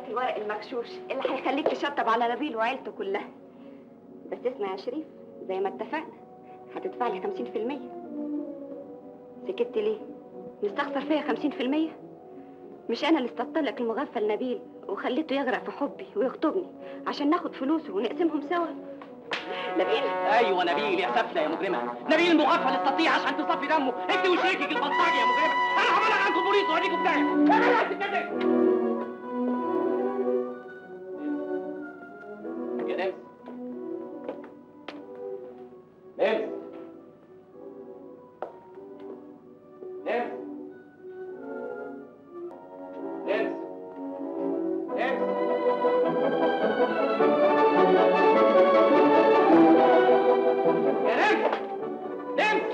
الورق المغشوش اللي هيخليك تشطب على نبيل وعيلته كلها. بس اسمع يا شريف، زي ما اتفقنا هتدفع لي 50%. سكت ليه؟ مستخسر فيا 50%؟ مش انا اللي استطلق لك المغفل نبيل وخليته يغرق في حبي ويخطبني عشان ناخد فلوسه ونقسمهم سوا؟ نبيل؟ ايوه نبيل يا سفله يا مجرمه. نبيل المغفل استطيع عشان تصفي دمه انت وشريكك البلطجي يا مجرمه. انا هبلغ عنكم بوليس وهديكم في داهيه. يا نمس. نمس. نمس. نمس. يا نمس. نمس.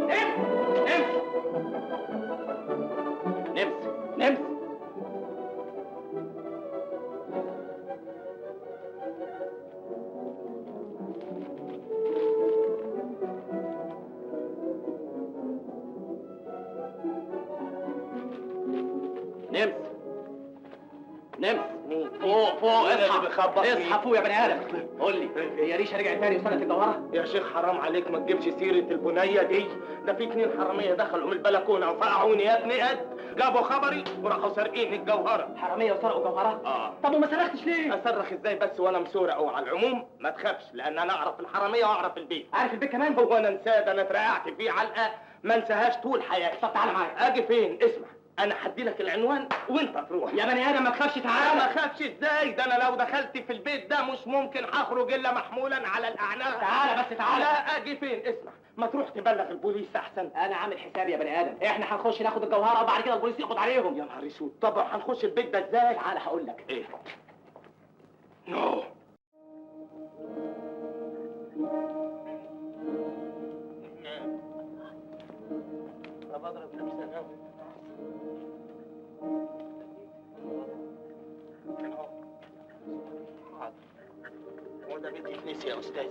نمس. نمس. نمس. نمس. نمس. فوق فوق اصحى فوق يا بني ادم. قول لي، هي ريشه رجعت تاني وسنه الجوهره؟ يا شيخ حرام عليك ما تجيبش سيرة البنية دي. ده في 2 حرامية دخلوا من البلكونة وفقعوني يا ابني جابوا خبري وراحوا سارقين الجوهرة. حراميه وسرقوا جوهره؟ طب وما صرختش ليه؟ اصرخ ازاي بس وانا مسورق؟ وعلى العموم ما تخافش لان انا اعرف الحرامية واعرف البيت. عارف البيت كمان؟ هو انا انساه؟ ده انا اترقعت فيه علقة ما انساهاش طول حياتي. طب تعالى معايا. اجي فين؟ اسمع، انا هدي لك العنوان وانت تروح. يا بني ادم ما تخافش، تعالى. ما اخافش ازاي؟ ده انا لو دخلت في البيت ده مش ممكن هخرج الا محمولا على الاعناق. تعالى بس تعالى. لا اجي فين؟ اسمع، ما تروح تبلغ البوليس احسن. انا عامل حسابي يا بني ادم، احنا هنخش ناخد الجوهره وبعد كده البوليس يقبض عليهم. يا نهار اسود، طبعا هنخش البيت ده ازاي؟ تعالى هقول لك. ايه؟ نو بضرب نفسي ده بتتنسي يا استاذ.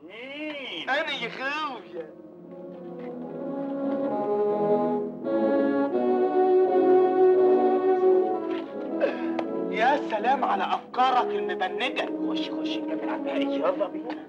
مين؟ انا يا خويا. يا سلام على افكارك المبنجه. خش خش كمل على الباقي. يلا بينا.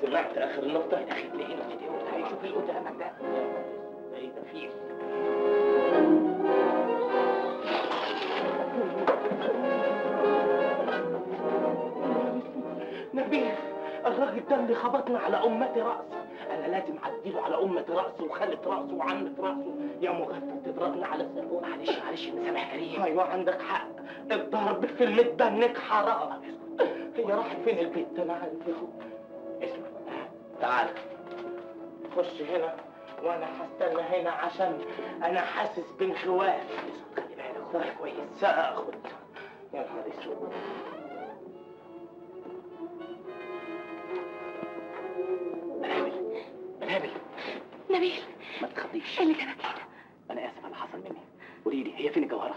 سمعت اخر النقطه؟ يا اخي تلاقي له كده ولا شوف اللي قدامك ده. ايه ده فيه؟ نبيل، الراجل ده اللي خبطنا على أمة رأسه. أنا لازم أعدله على أمة رأسه وخالة رأسه وعمة رأسه. يا مغفل تضربنا على سنه. معلش معلش مسامح كريم. أيوة عندك حق، الضرب في المتبنك حرام. هي راحت فين البيت؟ أنا عارف يا أخويا. اسمع تعال خش هنا وأنا هستنى هنا عشان أنا حاسس بانخواف. خلي بالك خد كويس. سأخد. يا نهار اسود. نبيل نبيل، ما تخضيش. ايه اللي جابك هنا؟ انا اسف على اللي حصل مني. قولي لي هي فين الجوهره؟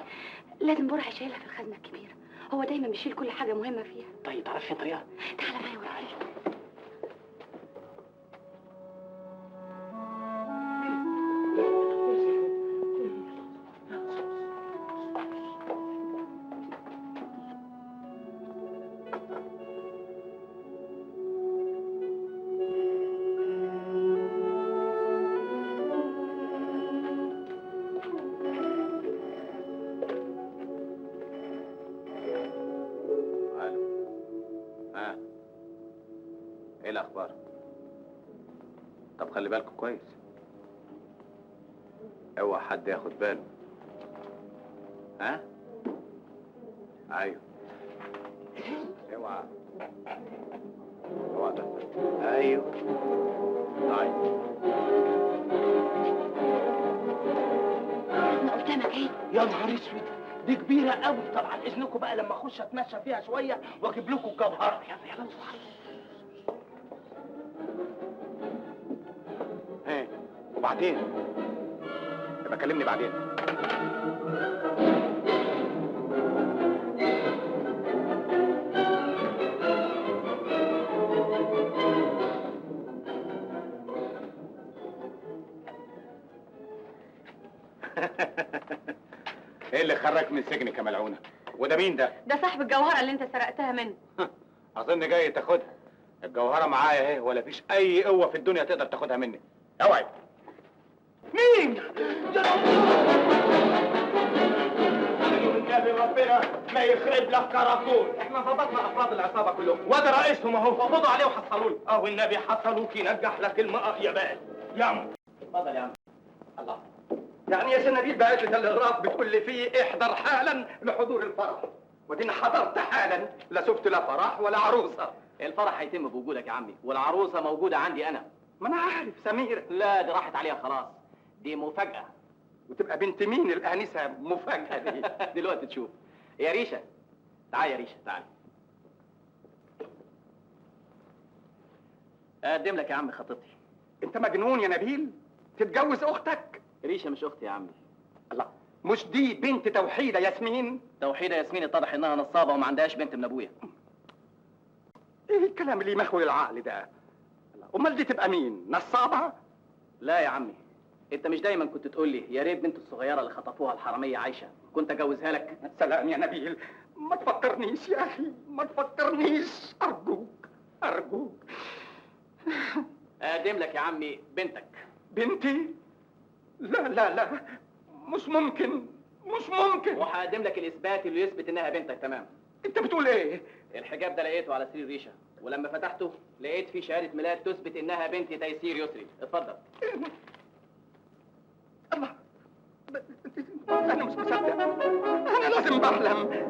لازم برعي شايلها في الخزنه الكبيره، هو دايما بيشيل كل حاجه مهمه فيها. طيب تعرفي فين طريقها؟ تعالى معايا ورايا. ايه الاخبار؟ طب خلي بالكم كويس، اوعى حد ياخد باله. ها؟ ايوه اوعى اوعى ده. ايوه طيب احنا قدامك اهي. يا نهار اسود، دي كبيرة قوي. طبعا اذنكم بقى لما اخش اتمشى فيها شوية واجيب لكم الجوهرة. يلا يلا ايه وبعدين؟ يبقى كلمني بعدين. ايه اللي خرجك من سجنك يا ملعونة؟ وده مين ده؟ ده صاحب الجوهرة اللي انت سرقتها منه. اظن جاي تاخدها. الجوهرة معايا اهي، ولا فيش اي قوة في الدنيا تقدر تاخدها مني. اوعي. مين؟ والنبي ربنا ما يخرب لك كراكون. احنا ضبطنا افراد العصابة كلهم وده رئيسهم اهو. قبضوا عليه وحصلوه. اه والنبي حصلوك ينجح لك الماء يا بال. يا عم اتفضل يا عم. الله، يعني يا سنبيل بقت لي تلغراف بتقول لي فيه احضر حالا لحضور الفرح، ودينا حضرت حالا لا شفت لا فرح ولا عروسه. الفرح هيتم بوجودك يا عمي، والعروسه موجوده عندي انا. ما انا عارف سمير. لا دي راحت عليها خلاص، دي مفاجاه. وتبقى بنت مين الانسه مفاجاه دي؟ دلوقتي تشوف. يا ريشه تعالي، يا ريشه تعالي. اقدم لك يا عم خطيبتي. انت مجنون يا نبيل؟ تتجوز اختك؟ ريشه مش اختي يا عمي. الله، مش دي بنت توحيده ياسمين؟ توحيده ياسمين اتضح انها نصابه وما عندهاش بنت من ابويا. ايه الكلام اللي يمخول العقل ده؟ امال دي تبقى مين؟ نصابه؟ لا يا عمي، انت مش دايما كنت تقول لي يا ريت بنت الصغيره اللي خطفوها الحراميه عايشه كنت اجوزها لك؟ سلام يا نبيل، ما تفكرنيش يا اخي، ما تفكرنيش ارجوك ارجوك. اقدم لك يا عمي بنتك. بنتي؟ لا لا لا، مش ممكن مش ممكن. وهقدم لك الاثبات اللي يثبت انها بنتك. تمام. انت بتقول ايه؟ الحجاب ده لقيته على سرير ريشه، ولما فتحته لقيت فيه شهاده ميلاد تثبت انها بنت تيسير يسري. اتفضل. الله، انا مش مصدق، انا لازم بحلم.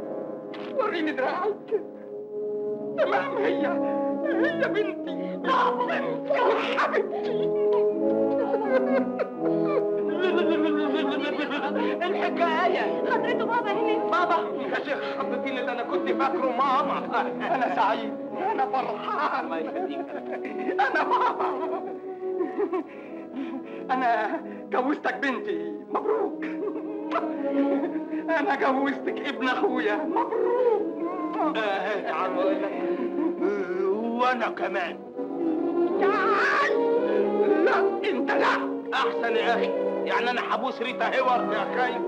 وريني دراعك. تمام، هي بنتي. بنتي وحبيبتي. الحكايه حضرته بابا هنا. بابا يا شيخ خطتيني، ده انا كنت فاكره ماما. انا سعيد، انا فرحان. الله يخليك. انا بابا، انا جوزتك بنتي، مبروك. انا جوزتك ابن اخويا، مبروك. تعال وانا كمان. تعال. لا انت لا. احسن يا اخي، يعني انا حبوس ريتا هيورد يا خايف.